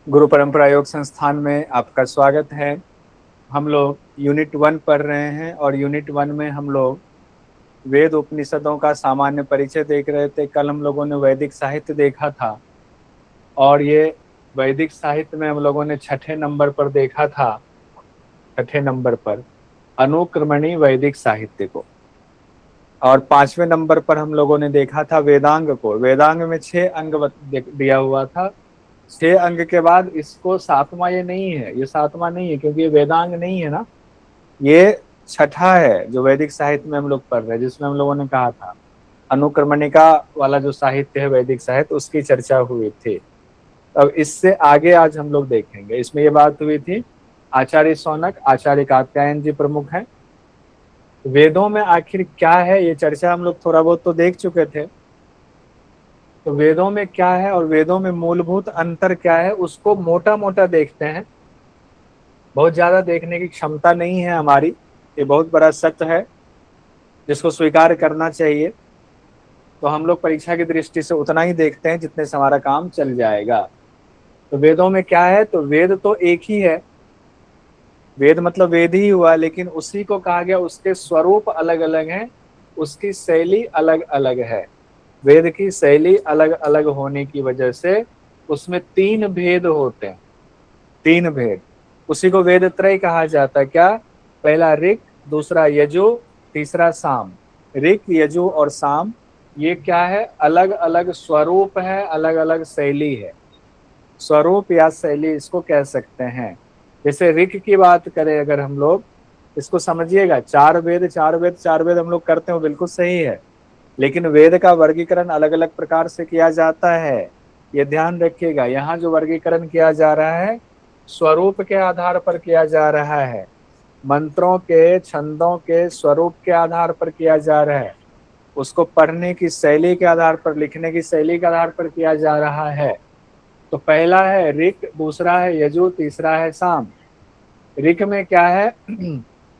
गुरु परंपरा योग संस्थान में आपका स्वागत है। हम लोग यूनिट 1 पढ़ रहे हैं और यूनिट 1 में हम लोग वेद उपनिषदों का सामान्य परिचय देख रहे थे। कल हम लोगों ने वैदिक साहित्य देखा था और ये वैदिक साहित्य में हम लोगों ने छठे नंबर पर देखा था, छठे नंबर पर अनुक्रमणी वैदिक साहित्य को। और पांचवें नंबर पर हम लोगों ने देखा था वेदांग को। वेदांग में 6 अंग दिया हुआ था। 6 अंग के बाद इसको सातवां ये नहीं है, ये सातवां नहीं है क्योंकि ये वेदांग नहीं है ना, ये छठा है जो वैदिक साहित्य में हम लोग पढ़ रहे हैं, जिसमें हम लोगों ने कहा था अनुक्रमणिका वाला जो साहित्य है वैदिक साहित्य, उसकी चर्चा हुई थी। अब इससे आगे आज हम लोग देखेंगे। इसमें ये बात हुई थी, आचार्य शौनक, आचार्य कात्यायन जी प्रमुख हैं। वेदों में आखिर क्या है ये चर्चा हम लोग थोड़ा बहुत तो देख चुके थे। तो वेदों में क्या है और वेदों में मूलभूत अंतर क्या है उसको मोटा मोटा देखते हैं। बहुत ज्यादा देखने की क्षमता नहीं है हमारी, ये बहुत बड़ा सत्य है जिसको स्वीकार करना चाहिए। तो हम लोग परीक्षा की दृष्टि से उतना ही देखते हैं जितने से हमारा काम चल जाएगा। तो वेदों में क्या है, तो वेद तो एक ही है। वेद मतलब वेद ही हुआ, लेकिन उसी को कहा गया, उसके स्वरूप अलग अलग हैं, उसकी शैली अलग अलग है। वेद की शैली अलग अलग होने की वजह से उसमें 3 भेद होते हैं। 3 भेद, उसी को वेद त्रय कहा जाता है। क्या? पहला ऋक, दूसरा यजु, तीसरा साम। ऋक, यजु और साम ये क्या है? अलग अलग स्वरूप है, अलग अलग शैली है। स्वरूप या शैली इसको कह सकते हैं। जैसे ऋक की बात करें अगर हम लोग, इसको समझिएगा, 4 वेद 4 वेद 4 वेद हम लोग करते हैं, वो बिल्कुल सही है, लेकिन वेद का वर्गीकरण अलग अलग प्रकार से किया जाता है। ये ध्यान रखिएगा, यहाँ जो वर्गीकरण किया जा रहा है स्वरूप के आधार पर किया जा रहा है, मंत्रों के छंदों के स्वरूप के आधार पर किया जा रहा है, उसको पढ़ने की शैली के आधार पर, लिखने की शैली के आधार पर किया जा रहा है। तो पहला है ऋक, दूसरा है यजु, तीसरा है साम। ऋक में क्या है?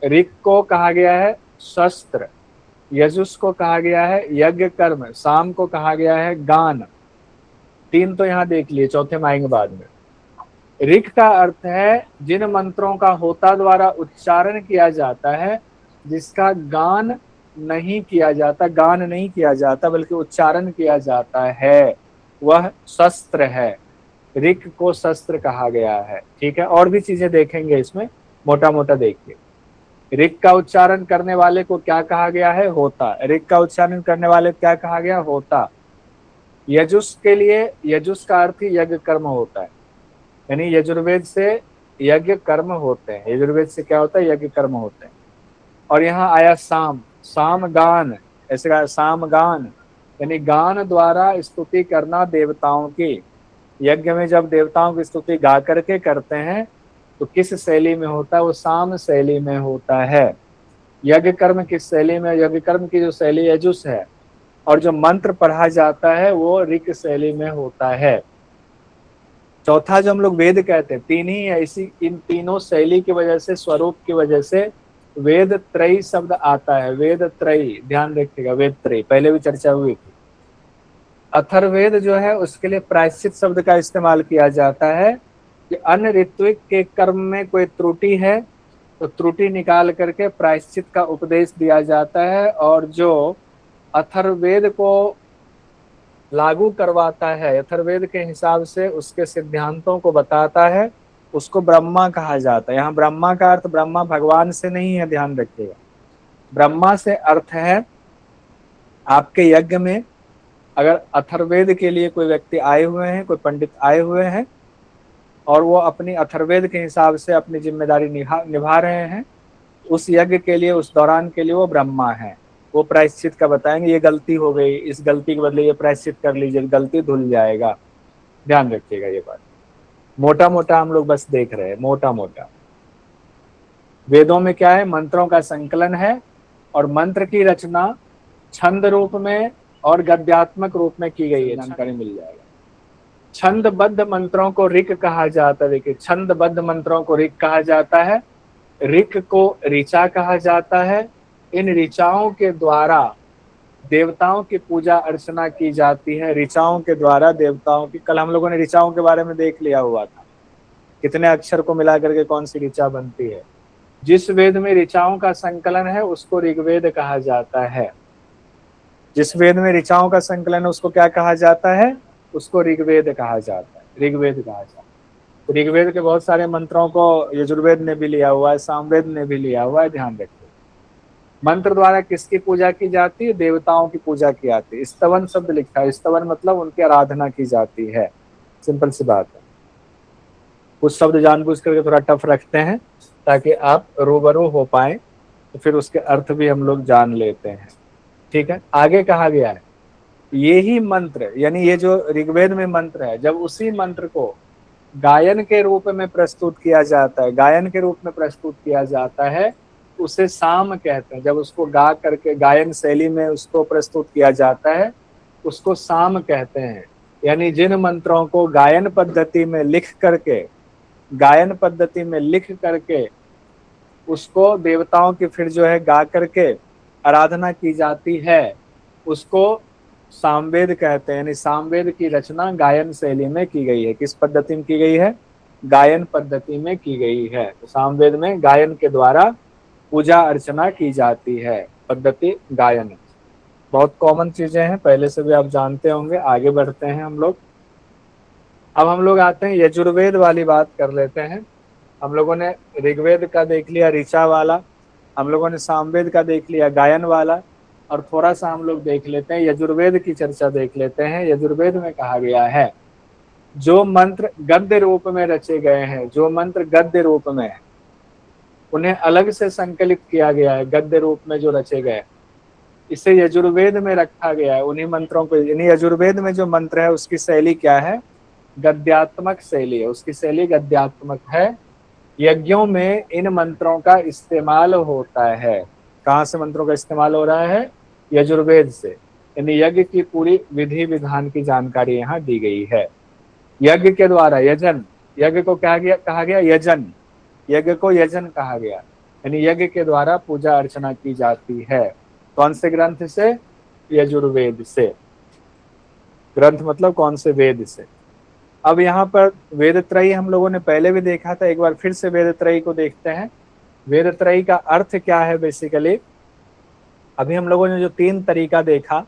ऋक को कहा गया है शस्त्र, यजुस को कहा गया है यज्ञ कर्म, साम को कहा गया है गान। 3 तो यहाँ देख लिए, चौथे में आएंगे बाद में। ऋक का अर्थ है जिन मंत्रों का होता द्वारा उच्चारण किया जाता है, जिसका गान नहीं किया जाता, गान नहीं किया जाता बल्कि उच्चारण किया जाता है, वह शस्त्र है। ऋक को शस्त्र कहा गया है। ठीक है, और भी चीजें देखेंगे इसमें, मोटा मोटा देखिए। ऋक का उच्चारण करने वाले को क्या कहा गया है? होता। ऋक का उच्चारण करने वाले को क्या कहा गया? होता। यजुस के लिए, यजुस का अर्थ ही यज्ञ कर्म होता है, यानी यजुर्वेद से यज्ञ कर्म होते हैं। यजुर्वेद से क्या होता है? यज्ञ कर्म होते हैं। और यहाँ आया साम, साम गान, ऐसे कहा साम गान, यानी गान द्वारा स्तुति करना देवताओं की। यज्ञ में जब देवताओं की स्तुति गा करके करते हैं तो किस शैली में होता है? वो साम शैली में होता है। यज्ञ कर्म किस शैली में? यज्ञ कर्म की जो शैली यजुस है, और जो मंत्र पढ़ा जाता है वो ऋक शैली में होता है। चौथा जो हम लोग वेद कहते हैं, 3 ही है। इसी इन तीनों शैली की वजह से, स्वरूप की वजह से वेद त्रयी शब्द आता है। वेद त्रयी, ध्यान रखिएगा, वेद त्रयी पहले भी चर्चा हुई थी। अथर्ववेद जो है उसके लिए प्रायश्चित शब्द का इस्तेमाल किया जाता है कि अन्य ऋत्विक के कर्म में कोई त्रुटि है तो त्रुटि निकाल करके प्रायश्चित का उपदेश दिया जाता है, और जो अथर्ववेद को लागू करवाता है, अथर्ववेद के हिसाब से उसके सिद्धांतों को बताता है, उसको ब्रह्मा कहा जाता है। यहाँ ब्रह्मा का अर्थ ब्रह्मा भगवान से नहीं है, ध्यान रखिएगा। ब्रह्मा से अर्थ है आपके यज्ञ में अगर अथर्ववेद के लिए कोई व्यक्ति आए हुए हैं, कोई पंडित आए हुए हैं और वो अपनी अथर्ववेद के हिसाब से अपनी जिम्मेदारी निभा रहे हैं, उस यज्ञ के लिए, उस दौरान के लिए वो ब्रह्मा है। वो प्रायश्चित का बताएंगे, ये गलती हो गई, इस गलती के बदले ये प्रायश्चित कर लीजिए, गलती धुल जाएगा। ध्यान रखिएगा ये बात, मोटा मोटा हम लोग बस देख रहे हैं, मोटा मोटा। वेदों में क्या है? मंत्रों का संकलन है, और मंत्र की रचना छंद रूप में और गद्यात्मक रूप में की गई है, जानकारी मिल जाएगा। छंदबद्ध मंत्रों को ऋक कहा जाता है। देखिए, छंदबद्ध मंत्रों को ऋक कहा जाता है, ऋक को ऋचा कहा जाता है। इन ऋचाओं के द्वारा देवताओं की पूजा अर्चना की जाती है। ऋचाओं के द्वारा देवताओं की, कल हम लोगों ने ऋचाओं के बारे में देख लिया हुआ था। कितने अक्षर को मिला करके कौन सी ऋचा बनती है। जिस वेद में ऋचाओं का संकलन है उसको ऋग्वेद कहा जाता है। जिस वेद में ऋचाओं का संकलन है उसको क्या कहा जाता है, उसको ऋग्वेद कहा जाता है, ऋग्वेद कहा जाता है। ऋग्वेद के बहुत सारे मंत्रों को यजुर्वेद ने भी लिया हुआ है, सामवेद ने भी लिया हुआ है, ध्यान रखिए। मंत्र द्वारा किसकी पूजा की जाती है, देवताओं की पूजा की जाती है। स्तवन शब्द लिखा है, स्तवन मतलब उनकी आराधना की जाती है, सिंपल सी बात है। कुछ शब्द जानबूझ करके थोड़ा टफ रखते हैं ताकि आप रूबरू हो पाए, तो फिर उसके अर्थ भी हम लोग जान लेते हैं। ठीक है, आगे कहा गया है ये ही मंत्र, यानी ये जो ऋग्वेद में मंत्र है, जब उसी मंत्र को गायन के रूप में प्रस्तुत किया जाता है, गायन के रूप में प्रस्तुत किया जाता है, उसे साम कहते हैं। जब उसको गा करके गायन शैली में उसको प्रस्तुत किया जाता है उसको साम कहते हैं। यानी जिन मंत्रों को गायन पद्धति में लिख करके, गायन पद्धति में लिख करके उसको देवताओं की फिर जो है गा करके आराधना की जाती है, उसको सामवेद कहते हैं। यानी सामवेद की रचना गायन शैली में की गई है। किस पद्धति में की गई है, गायन पद्धति में की गई है। तो सामवेद में गायन के द्वारा पूजा अर्चना की जाती है, पद्धति गायन। बहुत कॉमन चीजें हैं, पहले से भी आप जानते होंगे। आगे बढ़ते हैं हम लोग। अब हम लोग आते हैं यजुर्वेद वाली बात कर लेते हैं। हम लोगों ने ऋग्वेद का देख लिया ऋचा वाला, हम लोगों ने सामवेद का देख लिया गायन वाला, और थोड़ा सा हम लोग देख लेते हैं यजुर्वेद की चर्चा देख लेते हैं। यजुर्वेद में कहा गया है जो मंत्र गद्य रूप में रचे गए हैं, जो मंत्र गद्य रूप में है उन्हें अलग से संकलित किया गया है। गद्य रूप में जो रचे गए इसे यजुर्वेद में रखा गया है, उन्हीं मंत्रों को। यानी यजुर्वेद में जो मंत्र है उसकी शैली क्या है, गद्यात्मक शैली है, उसकी शैली गद्यात्मक है। यज्ञों में इन मंत्रों का इस्तेमाल होता है। कहाँ से मंत्रों का इस्तेमाल हो रहा है, यजुर्वेद से। यानी यज्ञ की पूरी विधि विधान की जानकारी यहाँ दी गई है। यज्ञ के द्वारा यजन, यज्ञ को कहा गया यजन, यज्ञ को यजन कहा गया। यानी यज्ञ के द्वारा पूजा अर्चना की जाती है। कौन से ग्रंथ से, यजुर्वेद से। ग्रंथ मतलब कौन से, वेद से। अब यहाँ पर वेद त्रयी हम लोगों ने पहले भी देखा था, एक बार फिर से वेद त्रयी को देखते हैं। वेद त्रयी का अर्थ क्या है बेसिकली। अभी हम लोगों ने जो 3 तरीका देखा,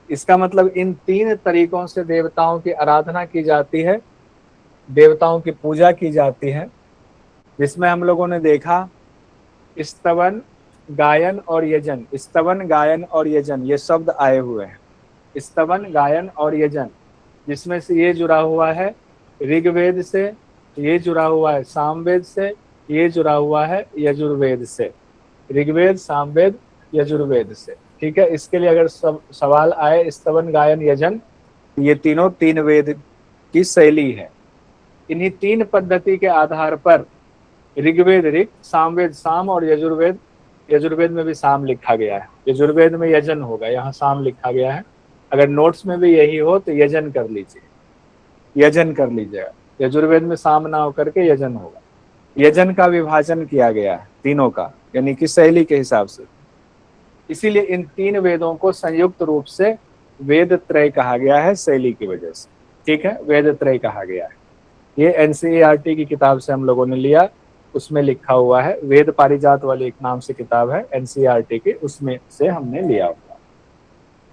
इसका मतलब इन 3 तरीकों से देवताओं की आराधना की जाती है, देवताओं की पूजा की जाती है। जिसमें हम लोगों ने देखा स्तवन, गायन और यजन। स्तवन, गायन और यजन ये शब्द आए हुए हैं। स्तवन, गायन और यजन, जिसमें से ये जुड़ा हुआ है ऋग्वेद से, ये जुड़ा हुआ है सामवेद से, ये जुड़ा हुआ है यजुर्वेद से। ऋग्वेद, सामवेद, यजुर्वेद से। ठीक है, इसके लिए अगर सवाल आए स्तवन, गायन, यजन, ये तीनों 3 वेद की शैली है। इन्हीं 3 पद्धति के आधार पर ऋग्वेद ऋग, सामवेद साम और यजुर्वेद, यजुर्वेद में भी साम लिखा गया है, यजुर्वेद में यजन होगा, यहाँ साम लिखा गया है। अगर नोट्स में भी यही हो तो यजन कर लीजिए, यजन कर लीजिएगा। यजुर्वेद में साम ना होकर के यजन होगा। यजन का विभाजन किया गया है तीनों का, यानी कि शैली के हिसाब से। इसीलिए इन 3 वेदों को संयुक्त रूप से वेद त्रय कहा गया है, शैली की वजह से। ठीक है, वेद त्रय कहा गया है। ये एनसीईआरटी की किताब से हम लोगों ने लिया, उसमें लिखा हुआ है। वेद पारिजात वाली एक नाम से किताब है एनसीईआरटी की, उसमें से हमने लिया हुआ।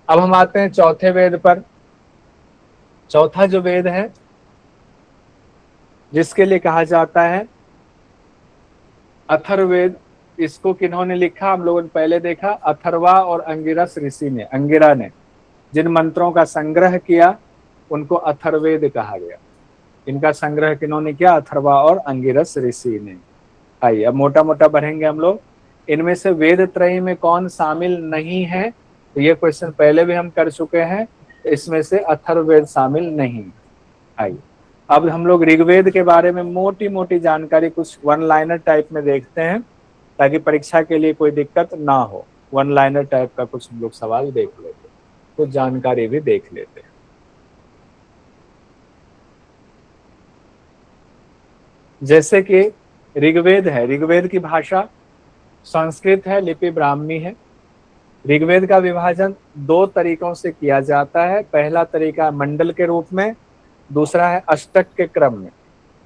अब हम आते हैं चौथे वेद पर। चौथा जो वेद है जिसके लिए कहा जाता है अथर्ववेद, इसको किन्होंने लिखा, हम लोगों ने पहले देखा, अथर्वा और अंगिरस ऋषि ने, अंगिरा ने जिन मंत्रों का संग्रह किया उनको अथर्ववेद कहा गया। इनका संग्रह किन्होंने किया, अथर्वा और अंगिरस ऋषि ने। आइए अब मोटा मोटा बढ़ेंगे हम लोग। इनमें से वेद त्रयी में कौन शामिल नहीं है, तो ये क्वेश्चन पहले भी हम कर चुके हैं। इसमें से अथर्ववेद शामिल नहीं। आइए अब हम लोग ऋग्वेद के बारे में मोटी मोटी जानकारी कुछ 1 लाइनर टाइप में देखते हैं, ताकि परीक्षा के लिए कोई दिक्कत ना हो। 1 लाइनर टाइप का कुछ हम लोग सवाल देख लेते हैं, कुछ जानकारी भी देख लेते हैं। जैसे कि ऋग्वेद है, ऋग्वेद की भाषा संस्कृत है, लिपि ब्राह्मी है। ऋग्वेद का विभाजन 2 तरीकों से किया जाता है। पहला तरीका मंडल के रूप में, दूसरा है अष्टक के क्रम में।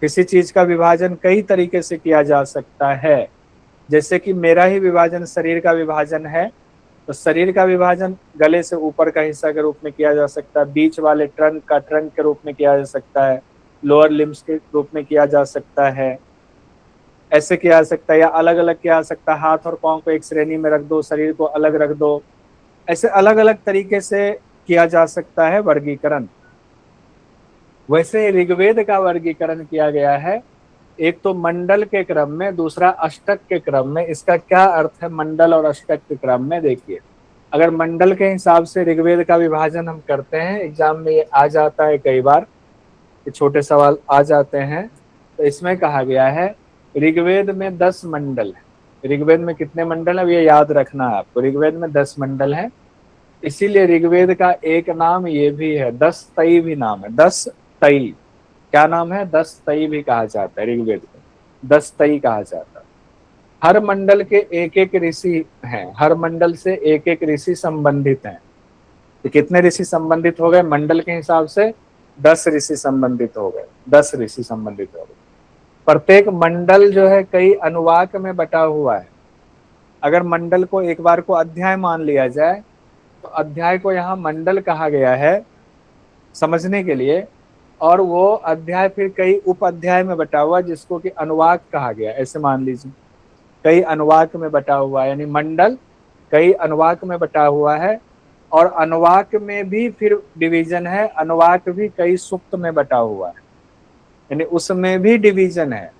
किसी चीज का विभाजन कई तरीके से किया जा सकता है। जैसे कि मेरा ही विभाजन शरीर का विभाजन है, तो शरीर का विभाजन गले से ऊपर का हिस्सा के रूप में किया जा सकता है, बीच वाले ट्रंक का ट्रंक के रूप में किया जा सकता है, लोअर लिम्स के रूप में किया जा सकता है, ऐसे किया जा सकता है, या अलग अलग किया जा सकता है। हाथ और पाँव को एक श्रेणी में रख दो, शरीर को अलग रख दो, ऐसे अलग अलग तरीके से किया जा सकता है वर्गीकरण। वैसे ऋग्वेद का वर्गीकरण किया गया है, एक तो मंडल के क्रम में, दूसरा अष्टक के क्रम में। इसका क्या अर्थ है मंडल और अष्टक के क्रम में? देखिए, अगर मंडल के हिसाब से ऋग्वेद का विभाजन हम करते हैं, एग्जाम में ये आ जाता है कई बार, ये छोटे सवाल आ जाते हैं, तो इसमें कहा गया है ऋग्वेद में 10 मंडल है। ऋग्वेद में कितने मंडल है ये याद रखना है आपको। ऋग्वेद में 10 मंडल है, इसीलिए ऋग्वेद का एक नाम ये भी है, 10 तई भी नाम है। 10 तई क्या नाम है? 10 तई भी कहा जाता है ऋग्वेद को, 10 तई कहा जाता है। हर मंडल के एक एक ऋषि हैं, हर मंडल से एक एक ऋषि संबंधित हैं। तो कितने ऋषि संबंधित हो गए मंडल के हिसाब से? 10 ऋषि संबंधित हो गए, 10 ऋषि संबंधित हो गए। प्रत्येक मंडल जो है कई अनुवाक में बटा हुआ है। अगर मंडल को एक बार को अध्याय मान लिया जाए, तो अध्याय को यहाँ मंडल कहा गया है समझने के लिए, और वो अध्याय फिर कई उप अध्याय में बटा हुआ जिसको कि अनुवाक कहा गया। ऐसे मान लीजिए कई अनुवाक में बटा हुआ है, यानी मंडल कई अनुवाक में बटा हुआ है। और अनुवाक में भी फिर डिवीजन है, अनुवाक भी कई सुक्त में बटा हुआ है, यानी उसमें भी डिवीजन है।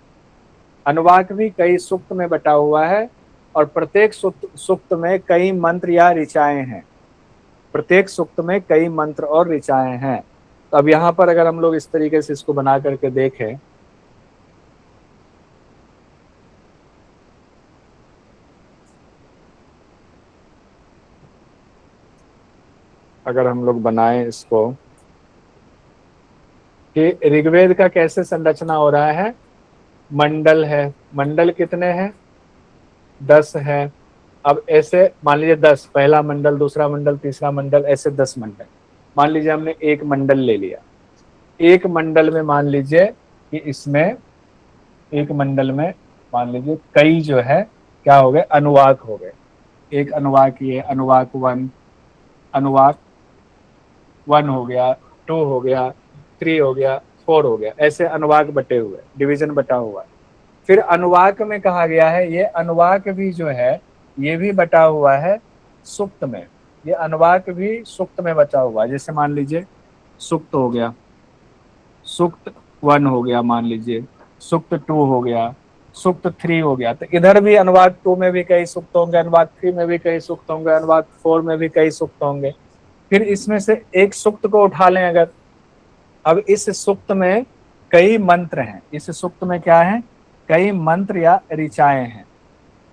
अनुवाक भी कई सुक्त में बटा हुआ है, और प्रत्येक सुक्त में कई मंत्र या ऋचाएं हैं। प्रत्येक सुक्त में कई मंत्र और ऋचाएं हैं। तो अब यहाँ पर अगर हम लोग इस तरीके से इसको बना करके देखें, अगर हम लोग बनाएं इसको कि ऋग्वेद का कैसे संरचना हो रहा है, मंडल है, मंडल कितने हैं? 10 है। अब ऐसे मान लीजिए 10, पहला मंडल, दूसरा मंडल, तीसरा मंडल, ऐसे 10 मंडल। मान लीजिए हमने एक मंडल ले लिया, एक मंडल में मान लीजिए कि इसमें एक मंडल में मान लीजिए कई जो है क्या हो गए? अनुवाक हो गए। एक अनुवाक, ये अनुवाक 1, अनुवाक 1 हो गया, 2 हो गया, 3 हो गया, 4 हो गया, ऐसे अनुवाक बटे हुए, डिवीजन बटा हुआ। फिर अनुवाक में कहा गया है, ये अनुवाक भी जो है ये भी बटा हुआ है सुक्त में। ये अनुवाक भी सुक्त में बचा हुआ है। जैसे मान लीजिए सुक्त हो गया, सुक्त 1 हो गया, मान लीजिए सुक्त 2 हो गया, सुक्त 3 हो गया। तो इधर भी अनुवाक 2 में भी कई सुक्त होंगे, अनुवाक 3 में भी कई सुक्त होंगे, अनुवाक 4 में भी कई सुक्त होंगे। फिर इसमें से एक सुक्त को उठा लें अगर, अब इस सुक्त में कई मंत्र हैं, इस सुक्त में क्या है? कई मंत्र या ऋचाएं हैं।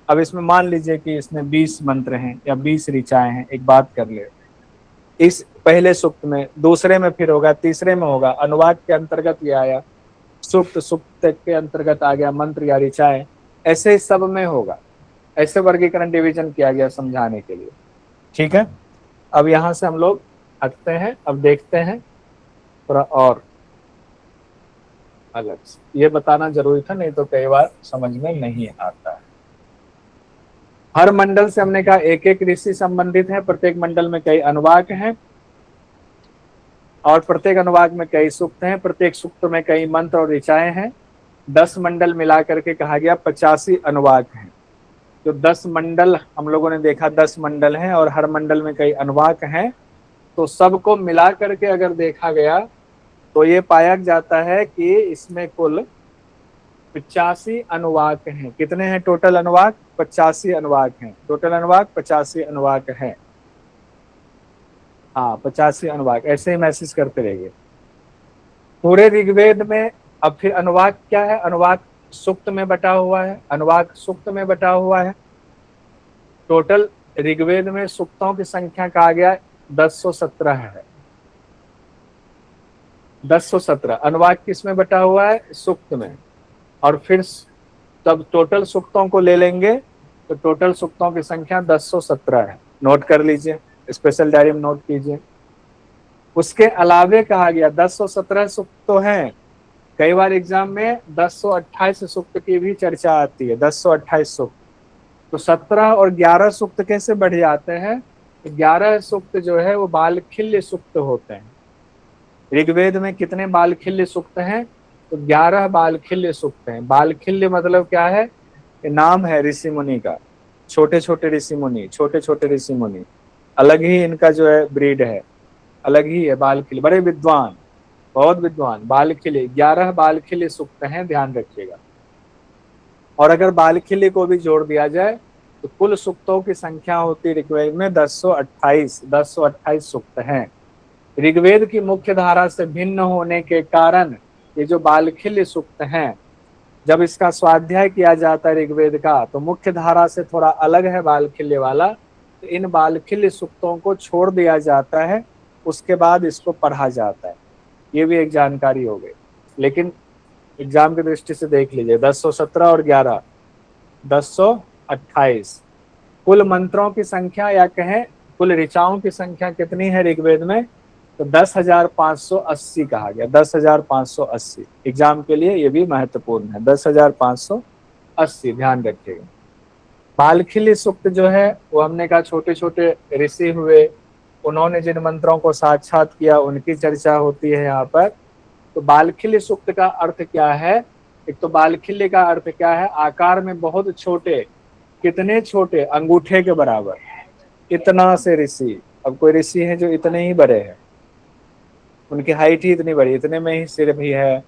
अब इसमें मान लीजिए कि इसमें 20 मंत्र हैं या 20 ऋचाएं हैं। एक बात कर ले, इस पहले सुक्त में, दूसरे में फिर होगा, तीसरे में होगा, अनुवाक के अंतर्गत ये आया, सुक्त सुक्त के अंतर्गत आ गया मंत्र या ऋचाएं, ऐसे सब में होगा। ऐसे वर्गीकरण डिवीजन किया गया समझाने के लिए। ठीक है, अब यहाँ से हम लोग हटते हैं, अब देखते हैं थोड़ा और अलग से। ये बताना जरूरी था, नहीं तो कई बार समझ में नहीं आता है। हर मंडल से हमने कहा एक एक ऋषि संबंधित है, प्रत्येक मंडल में कई अनुवाक हैं, और प्रत्येक अनुवाक में कई सूक्त हैं, प्रत्येक सूक्त में कई मंत्र और ऋचाएं हैं। 10 मंडल मिला करके कहा गया 85 अनुवाक हैं। जो 10 मंडल हम लोगों ने देखा, 10 मंडल हैं और हर मंडल में कई अनुवाक हैं, तो सबको मिला करके अगर देखा गया तो ये पाया जाता है कि इसमें कुल 85 अनुवाक हैं। कितने हैं टोटल अनुवाक? 85 अनुवाक हैं। टोटल अनुवाक 85 अनुवाक हैं। हाँ, 85 अनुवाक। ऐसे ही मैसेज करते रहिए पूरे ऋग्वेद में। अब फिर अनुवाक क्या है? अनुवाक सूक्त में बटा हुआ है, अनुवाक सूक्त में बटा हुआ है। टोटल ऋग्वेद में सूक्तों की संख्या कहा गया 1017 है। 1017 अनुवाक किस में बटा हुआ है? सूक्त में। और फिर तब टोटल सूक्तों को ले लेंगे तो टोटल सूक्तों की संख्या 1017 है। नोट कर लीजिए, स्पेशल डायरी में नोट कीजिए। उसके अलावे कहा गया 1017 सूक्त तो हैं, कई बार एग्जाम में 1028 सूक्त की भी चर्चा आती है, 1028 सूक्त। तो 17 और 11 सूक्त कैसे बढ़ जाते हैं? 11 सूक्त जो है वो बालखिल्य सूक्त होते हैं। ऋग्वेद में कितने बालखिल्य सूक्त हैं? तो 11 बालखिल्य सूक्त हैं। बालखिल्य मतलब क्या है? ये नाम है ऋषि मुनि का, छोटे छोटे ऋषि मुनि, छोटे छोटे ऋषि मुनि, अलग ही इनका जो है ब्रीड है, अलग ही है बालखिल्य, बड़े विद्वान, बहुत विद्वान। बालखिल्य 11 बालखिल्य सूक्त हैं, ध्यान रखिएगा। और अगर बालखिल्य को भी जोड़ दिया जाए तो कुल सूक्तों की संख्या होती है ऋग्वेद में 1028 सूक्त हैं। ऋग्वेद की मुख्य धारा से भिन्न होने के कारण ये जो बालखिल्य सूक्त हैं, जब इसका स्वाध्याय किया जाता है ऋग्वेद का, तो मुख्य धारा से थोड़ा अलग है बालखिल्य वाला, तो इन बालखिल्य सूक्तों को छोड़ दिया जाता है, उसके बाद इसको पढ़ा जाता है। ये भी एक जानकारी हो गई। लेकिन एग्जाम की दृष्टि से देख लीजिए, 1017 और 11, 1028। कुल मंत्रों की संख्या या कहें कुल ऋचाओं की संख्या कितनी है ऋग्वेद में? तो 10,580 कहा गया, 10,580। एग्जाम के लिए ये भी महत्वपूर्ण है, 10,580, ध्यान रखिएगा। बालखिल्य सूक्त जो है वो हमने कहा छोटे छोटे ऋषि हुए, उन्होंने जिन मंत्रों को साक्षात किया उनकी चर्चा होती है यहाँ पर। तो बालखिल्य सूक्त का अर्थ क्या है? एक तो बालखिल्य का अर्थ क्या है? आकार में बहुत छोटे। कितने छोटे? अंगूठे के बराबर, इतना से ऋषि। अब कोई ऋषि है जो इतने ही बड़े हैं, उनकी हाइट ही इतनी बड़ी, इतने में ही सिर भी है,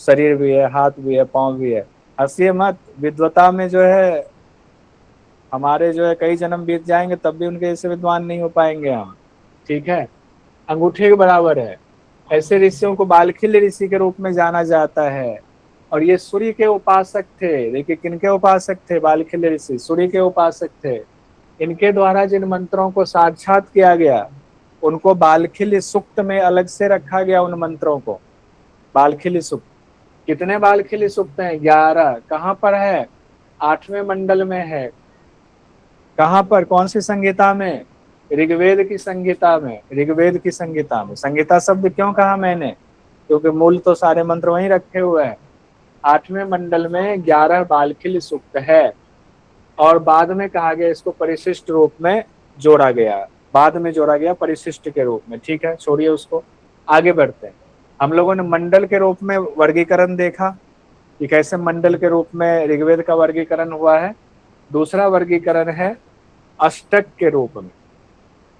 शरीर भी है, हाथ भी है, पांव भी है। हंसिए मत, विद्वता में जो है हमारे जो है कई जन्म बीत जाएंगे तब भी उनके जैसे विद्वान नहीं हो पाएंगे हम, ठीक है। अंगूठे के बराबर है। ऐसे ऋषियों को बालखिल्य ऋषि के रूप में जाना जाता है। और ये सूर्य के उपासक थे। देखिए किनके उपासक थे बालखिल्य ऋषि? सूर्य के उपासक थे। इनके द्वारा जिन मंत्रों को साक्षात किया गया उनको बालखिल्य सूक्त में अलग से रखा गया। उन मंत्रों को बालखिल्य सूक्त। कितने बालखिल्य सूक्त हैं? 11। कहाँ पर है? 8वें मंडल में है। कहाँ पर? कौन सी संहिता में? ऋग्वेद की संहिता में। ऋग्वेद की संहिता में। संहिता शब्द क्यों कहा मैंने? क्योंकि मूल तो सारे मंत्र वहीं रखे हुए हैं। 8वें मंडल में 11 बालखिल्य सूक्त है। और बाद में कहा गया इसको परिशिष्ट रूप में जोड़ा गया, बाद में जोड़ा गया परिशिष्ट के रूप में, ठीक है, छोड़िए उसको, आगे बढ़ते हैं। हम लोगों ने मंडल के रूप में वर्गीकरण देखा कि कैसे मंडल के रूप में ऋग्वेद का वर्गीकरण हुआ है। दूसरा वर्गीकरण है अष्टक के रूप में।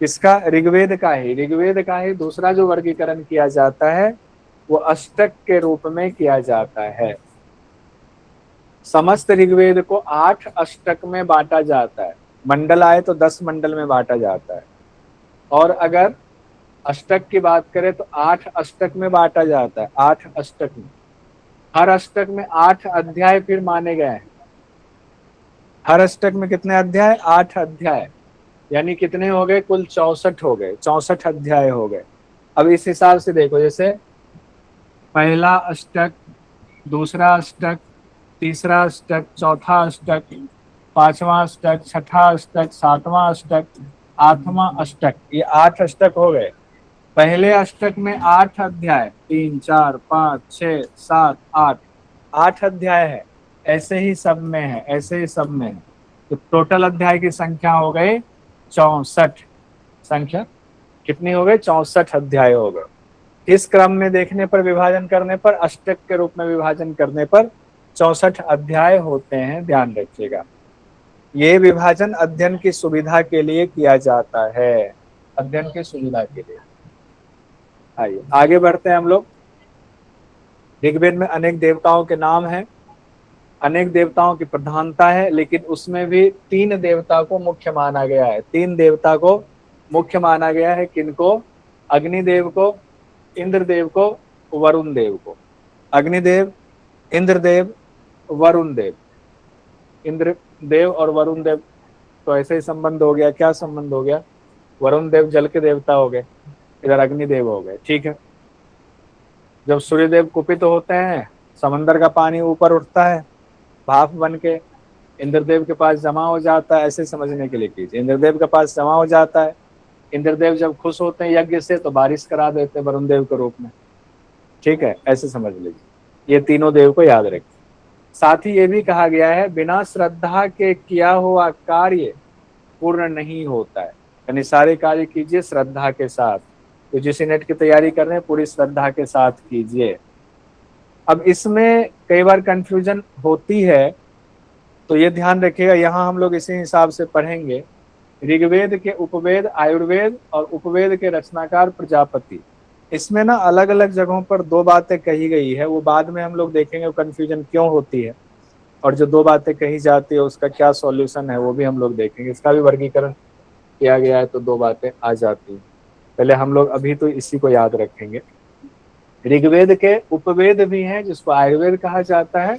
किसका? ऋग्वेद का ही। ऋग्वेद का ही दूसरा जो वर्गीकरण किया जाता है वो अष्टक के रूप में किया जाता है। समस्त ऋग्वेद को 8 अष्टक में बांटा जाता है। मंडल आए तो 10 मंडल में बांटा जाता है। और अगर अष्टक की बात करें तो 8 अष्टक में बांटा जाता है। 8 अष्टक में। हर अष्टक में 8 अध्याय फिर माने गए हैं। हर अष्टक में कितने अध्याय? 8 अध्याय। यानी कितने हो गए? कुल 64 हो गए, 64 अध्याय हो गए। अब इस हिसाब से देखो, जैसे पहला अष्टक, दूसरा अष्टक, तीसरा अष्टक, चौथा अष्टक, पांचवा अष्टक, छठा अष्टक, सातवां अष्टक, आठवां अष्टक, ये 8 अष्टक हो गए। पहले अष्टक में 8 अध्याय, 3, 4, 5, 6, 7, 8, 8 अध्याय है। ऐसे ही सब में है, ऐसे ही सब में है। तो टोटल अध्याय की संख्या हो गई 64। संख्या कितनी हो गई? 64 अध्याय हो गए। इस क्रम में देखने पर, विभाजन करने पर, अष्टक के रूप में विभाजन करने पर 64 अध्याय होते हैं, ध्यान रखिएगा। ये विभाजन अध्ययन की सुविधा के लिए किया जाता है, अध्ययन की सुविधा के लिए। आइए आगे बढ़ते हैं हम लोग। ऋग्वेद में अनेक देवताओं के नाम हैं, अनेक देवताओं की प्रधानता है, लेकिन उसमें भी 3 देवता को मुख्य माना गया है। 3 देवता को मुख्य माना गया है। किनको? अग्निदेव को, इंद्रदेव को, वरुण देव को। अग्निदेव, इंद्रदेव, वरुण देव। इंद्र देव और वरुण देव तो ऐसे ही संबंध हो गया। क्या संबंध हो गया? वरुण देव जल के देवता हो गए, इधर अग्निदेव हो गए, ठीक है। जब सूर्यदेव कुपित होते हैं, समंदर का पानी ऊपर उठता है भाप बन के, इंद्रदेव के पास जमा हो जाता है। ऐसे समझने के लिए कीजिए, इंद्रदेव के पास जमा हो जाता है। इंद्रदेव जब खुश होते हैं यज्ञ से तो बारिश करा देते हैं वरुण देव के रूप में, ठीक है, ऐसे समझ लीजिए। ये तीनों देव को याद रखें। साथ ही ये भी कहा गया है बिना श्रद्धा के किया हुआ कार्य पूर्ण नहीं होता है, यानी सारे कार्य कीजिए श्रद्धा के साथ। तो जिस नेट की तैयारी कर रहे हैं पूरी श्रद्धा के साथ कीजिए। अब इसमें कई बार कंफ्यूजन होती है, तो ये ध्यान रखिएगा, यहाँ हम लोग इसी हिसाब से पढ़ेंगे। ऋग्वेद के उपवेद आयुर्वेद और उपवेद के रचनाकार प्रजापति, इसमें ना अलग अलग जगहों पर दो बातें कही गई है, वो बाद में हम लोग देखेंगे कंफ्यूजन क्यों होती है, और जो दो बातें कही जाती है उसका क्या सॉल्यूशन है वो भी हम लोग देखेंगे। इसका भी वर्गीकरण किया गया है तो दो बातें आ जाती हैं। पहले हम लोग अभी तो इसी को याद रखेंगे। ऋग्वेद के उपवेद भी हैं जिसको आयुर्वेद कहा जाता है,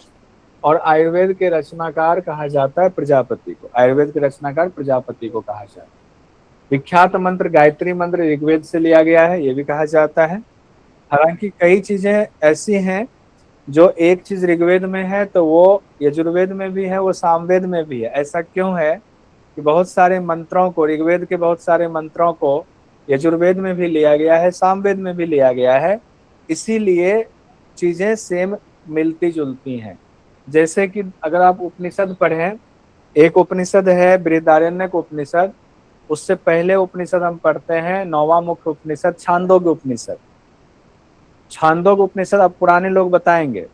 और आयुर्वेद के रचनाकार कहा जाता है प्रजापति को, आयुर्वेद के रचनाकार प्रजापति को कहा जाता है। विख्यात मंत्र गायत्री मंत्र ऋग्वेद से लिया गया है, ये भी कहा जाता है। हालांकि कई चीजें ऐसी हैं जो एक चीज ऋग्वेद में है तो वो यजुर्वेद में भी है, वो सामवेद में भी है। ऐसा क्यों है कि बहुत सारे मंत्रों को, ऋग्वेद के बहुत सारे मंत्रों को यजुर्वेद में भी लिया गया है, सामवेद में भी लिया गया है, इसीलिए चीजें सेम मिलती जुलती हैं। जैसे कि अगर आप उपनिषद पढ़ें, एक उपनिषद है बृहदारण्यक उपनिषद, उससे पहले उपनिषद हम पढ़ते हैं नौवां मुख्य उपनिषद छांदोग्य उपनिषद। छांदोग्य उपनिषद अब पुराने लोग बताएंगे,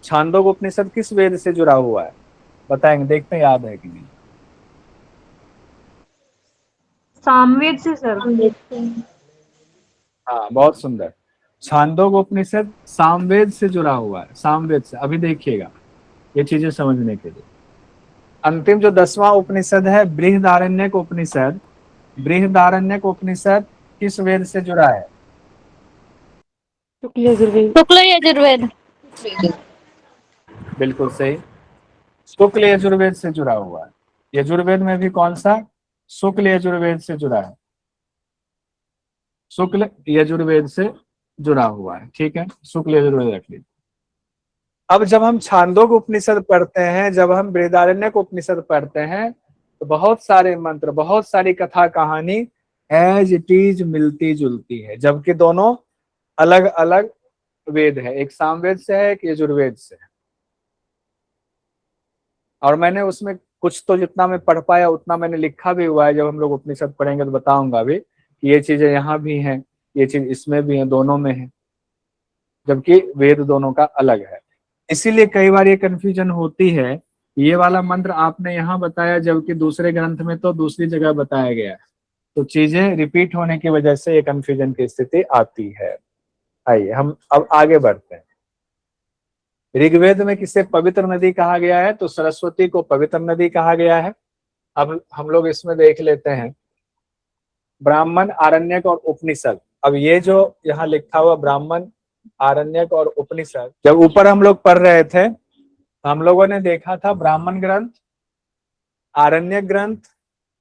छांदोग्य उपनिषद किस वेद से जुड़ा हुआ है, बताएंगे, देखते हैं याद है कि नहीं। सामवेद से सर। हाँ बहुत सुंदर, छांदोग्य उपनिषद सामवेद से जुड़ा हुआ है, सामवेद से। अभी देखिएगा ये चीजें समझने के लिए। अंतिम जो 10वां उपनिषद है बृहदारण्यक उपनिषद, बृहदारण्यक उपनिषद किस वेद से जुड़ा है? शुक्ल यजुर्वेद। शुक्ल यजुर्वेद। बिल्कुल सही, शुक्ल यजुर्वेद से जुड़ा हुआ है। यजुर्वेद में भी कौन सा? शुक्ल यजुर्वेद से जुड़ा है, शुक्ल यजुर्वेद से जुड़ा हुआ है, ठीक है, शुक्ल यजुर्वेद रख लीजिए। अब जब हम छांदोग्य उपनिषद पढ़ते हैं, जब हम बृहदारण्यक उपनिषद पढ़ते हैं, तो बहुत सारे मंत्र, बहुत सारी कथा कहानी एज इट इज मिलती जुलती है, जबकि दोनों अलग अलग वेद है, एक सामवेद से है, एक यजुर्वेद से है। और मैंने उसमें कुछ तो जितना मैं पढ़ पाया उतना मैंने लिखा भी हुआ है, जब हम लोग उपनिषद पढ़ेंगे तो बताऊंगा भी कि ये चीजें यहाँ भी हैं, ये चीज इसमें भी है, दोनों में है, जबकि वेद दोनों का अलग है। इसीलिए कई बार ये कंफ्यूजन होती है, ये वाला मंत्र आपने यहाँ बताया जबकि दूसरे ग्रंथ में तो दूसरी जगह बताया गया है, तो चीजें रिपीट होने की वजह से ये कंफ्यूजन की स्थिति आती है। आइए हम अब आगे बढ़ते हैं। ऋग्वेद में किसे पवित्र नदी कहा गया है? तो सरस्वती को पवित्र नदी कहा गया है। अब हम लोग इसमें देख लेते हैं ब्राह्मण, आरण्यक और उपनिषद। अब ये जो यहाँ लिखा हुआ ब्राह्मण, आरण्यक और उपनिषद, जब ऊपर हम लोग पढ़ रहे थे तो हम लोगों ने देखा था ब्राह्मण ग्रंथ, आरण्यक ग्रंथ,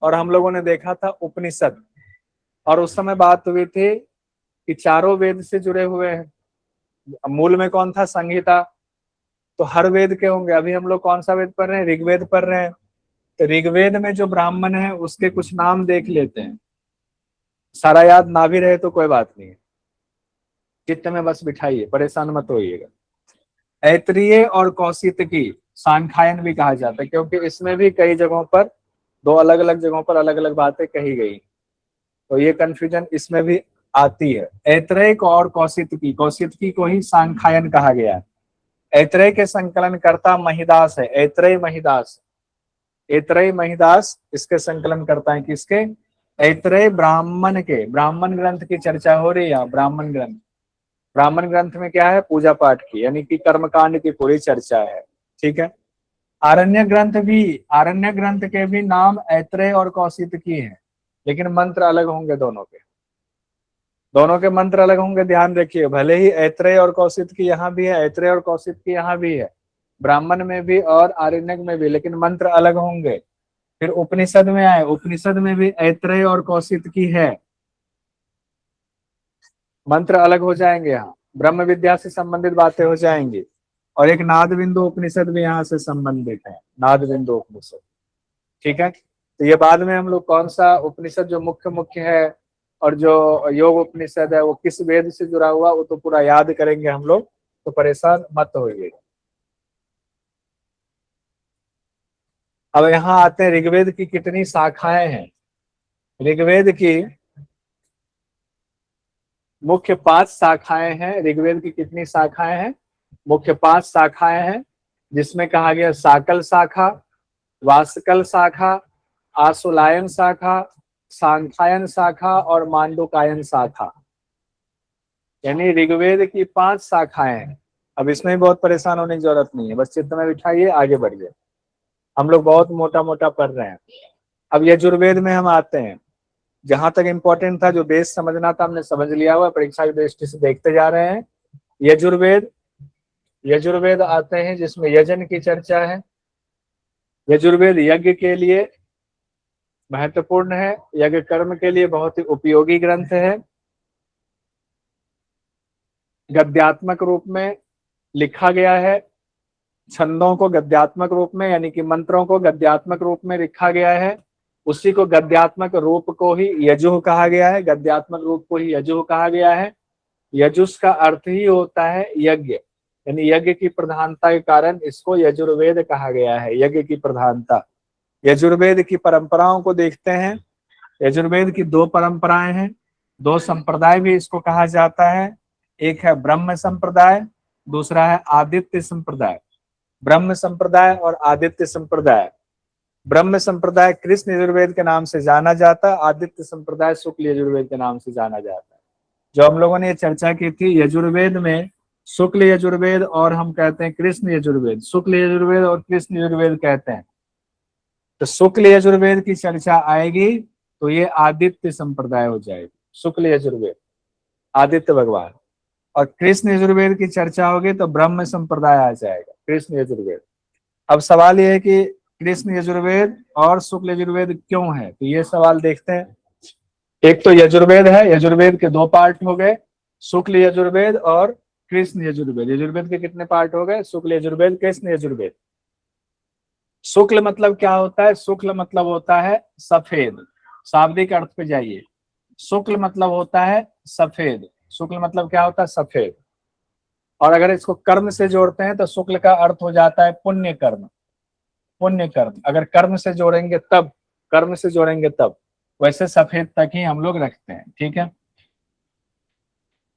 और हम लोगों ने देखा था उपनिषद। और उस समय बात हुई थी कि चारों वेद से जुड़े हुए हैं। मूल में कौन था? संहिता, तो हर वेद के होंगे। अभी हम लोग कौन सा वेद पढ़ रहे हैं? ऋग्वेद पढ़ रहे हैं। तो ऋग्वेद में जो ब्राह्मण है उसके कुछ नाम देख लेते हैं, सारा याद ना भी रहे तो कोई बात नहीं है, चित्त में बस बिठाइए, परेशान मत होइएगा। ऐत्रेय और कौशितकी, सांख्यायन भी कहा जाता है, क्योंकि इसमें भी कई जगहों पर, दो अलग अलग जगहों पर अलग अलग बातें कही गई, तो ये कंफ्यूजन इसमें भी आती है। ऐत्रेय और कौशितकी, कौशितकी को ही सांख्यायन कहा गया है। ऐत्रेय के संकलन करता महिदास है, ऐत्रेय महिदास, ऐत्रेय महिदास इसके संकलन करता है। किसके? ऐत्रेय ब्राह्मण के। ब्राह्मण ग्रंथ की चर्चा हो रही है, ब्राह्मण ग्रंथ, ब्राह्मण ग्रंथ में क्या है? पूजा पाठ की, यानी कि कर्मकांड की पूरी चर्चा है, ठीक है। आरण्य ग्रंथ भी, आरण्य ग्रंथ के भी नाम ऐत्रेय और कौशितकी है, लेकिन मंत्र अलग होंगे दोनों के, दोनों के मंत्र अलग होंगे, ध्यान रखिए। भले ही ऐत्रेय और कौशितकी यहाँ भी है, ऐत्रेय और कौशितकी यहाँ भी है, ब्राह्मण में भी और आरण्यक में भी, लेकिन मंत्र अलग होंगे। फिर उपनिषद में आए, उपनिषद में भी ऐत्रेय और कौशितकी है, मंत्र अलग हो जाएंगे, यहाँ ब्रह्म विद्या से संबंधित बातें हो जाएंगी। और एक नाद बिंदु उपनिषद भी यहाँ से संबंधित है, नाद बिंदु उपनिषद, ठीक है। तो ये बाद में हम लोग कौन सा उपनिषद जो मुख्य मुख्य है और जो योग उपनिषद है वो किस वेद से जुड़ा हुआ, वो तो पूरा याद करेंगे हम लोग तो परेशान मत होइए। अब यहाँ आते हैं ऋग्वेद की कितनी शाखाएं हैं। ऋग्वेद की मुख्य 5 शाखाएं हैं। ऋग्वेद की कितनी शाखाएं हैं? मुख्य 5 शाखाएं हैं, जिसमें कहा गया साकल शाखा, वासकल शाखा, आशुलायन शाखा, सांख्यायन शाखा और मांडुकायन शाखा। यानी ऋग्वेद की 5 शाखाएं हैं। अब इसमें भी बहुत परेशान होने की जरूरत नहीं है, बस चित्त में बिठाइए, आगे बढ़िए। हम लोग बहुत मोटा मोटा पढ़ रहे हैं। अब यजुर्वेद में हम आते हैं। जहां तक इंपॉर्टेंट था, जो बेस समझना था, हमने समझ लिया हुआ, परीक्षा की दृष्टि से देखते जा रहे हैं। यजुर्वेद, यजुर्वेद आते हैं जिसमें यजन की चर्चा है। यजुर्वेद यज्ञ के लिए महत्वपूर्ण है, यज्ञ कर्म के लिए बहुत ही उपयोगी ग्रंथ है। गद्यात्मक रूप में लिखा गया है। छंदों को गद्यात्मक रूप में, यानी कि मंत्रों को गद्यात्मक रूप में लिखा गया है। उसी को गद्यात्मक रूप को ही यजुः कहा गया है, गद्यात्मक रूप को ही यजुः कहा गया है। यजुष का अर्थ ही होता है यज्ञ, यानी यज्ञ की प्रधानता के कारण इसको यजुर्वेद कहा गया है, यज्ञ की प्रधानता। यजुर्वेद की परंपराओं को देखते हैं। यजुर्वेद की 2 परंपराएं हैं, 2 संप्रदाय भी इसको कहा जाता है। एक है ब्रह्म संप्रदाय, दूसरा है आदित्य संप्रदाय। ब्रह्म संप्रदाय और आदित्य संप्रदाय। ब्रह्म संप्रदाय कृष्ण यजुर्वेद के नाम से जाना जाता है, आदित्य संप्रदाय शुक्ल यजुर्वेद के नाम से जाना जाता है। जो हम लोगों ने ये चर्चा की थी, यजुर्वेद में शुक्ल यजुर्वेद और हम कहते हैं कृष्ण यजुर्वेद, शुक्ल यजुर्वेद और कृष्ण यजुर्वेद कहते हैं। तो शुक्ल यजुर्वेद की चर्चा आएगी तो ये आदित्य संप्रदाय हो जाएगी। शुक्ल यजुर्वेद आदित्य भगवान, और कृष्ण यजुर्वेद की चर्चा होगी तो ब्रह्म संप्रदाय आ जाएगा, कृष्ण यजुर्वेद। अब सवाल ये है कि कृष्ण यजुर्वेद और शुक्ल यजुर्वेद क्यों है, तो ये सवाल देखते हैं। एक तो यजुर्वेद है, यजुर्वेद के 2 पार्ट हो गए, शुक्ल यजुर्वेद और कृष्ण यजुर्वेद। यजुर्वेद के कितने पार्ट हो गए? शुक्ल यजुर्वेद, कृष्ण यजुर्वेद। शुक्ल मतलब क्या होता है? शुक्ल मतलब होता है सफेद। शाब्दिक अर्थ पे जाइए। शुक्ल मतलब होता है सफेद। शुक्ल मतलब क्या होता है? सफेद। और अगर इसको कर्म से जोड़ते हैं तो शुक्ल का अर्थ हो जाता है पुण्य कर्म। पुण्य कर्म अगर कर्म से जोड़ेंगे तब, कर्म से जोड़ेंगे तब, वैसे सफेद तक ही हम लोग रखते हैं, ठीक है।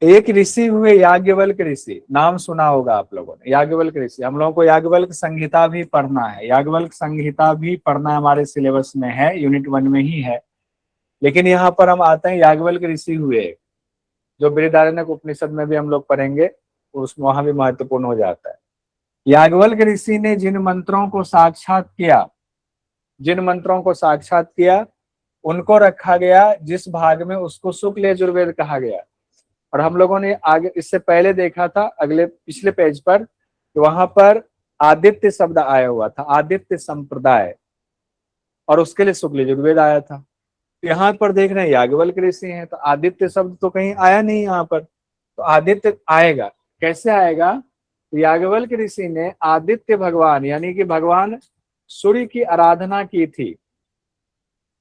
एक ऋषि हुए याज्ञवल्क्य ऋषि, नाम सुना होगा आप लोगों ने, याज्ञवल्क्य ऋषि। हम लोगों को याज्ञवल्क्य संहिता भी पढ़ना है, याज्ञवल्क्य संहिता भी पढ़ना हमारे सिलेबस में है, यूनिट 1 में ही है। लेकिन यहाँ पर हम आते हैं याज्ञवल्क्य ऋषि हुए, जो बृहदारण्यक उपनिषद में भी हम लोग पढ़ेंगे, उसमें वहां भी महत्वपूर्ण हो जाता है। याज्ञवल्क्य ऋषि ने जिन मंत्रों को साक्षात किया, जिन मंत्रों को साक्षात किया, उनको रखा गया जिस भाग में, उसको शुक्ल यजुर्वेद कहा गया। और हम लोगों ने आगे इससे पहले देखा था, अगले पिछले पेज पर, कि वहां पर आदित्य शब्द आया हुआ था, आदित्य संप्रदाय, और उसके लिए शुक्ल यजुर्वेद आया था। यहाँ पर देख रहे हैं याज्ञवल्क्य ऋषि हैं, तो आदित्य शब्द तो कहीं आया नहीं यहाँ पर, तो आदित्य आएगा, कैसे आएगा? तो याज्ञवल्क्य ऋषि ने आदित्य भगवान, यानी कि भगवान सूर्य की आराधना की थी,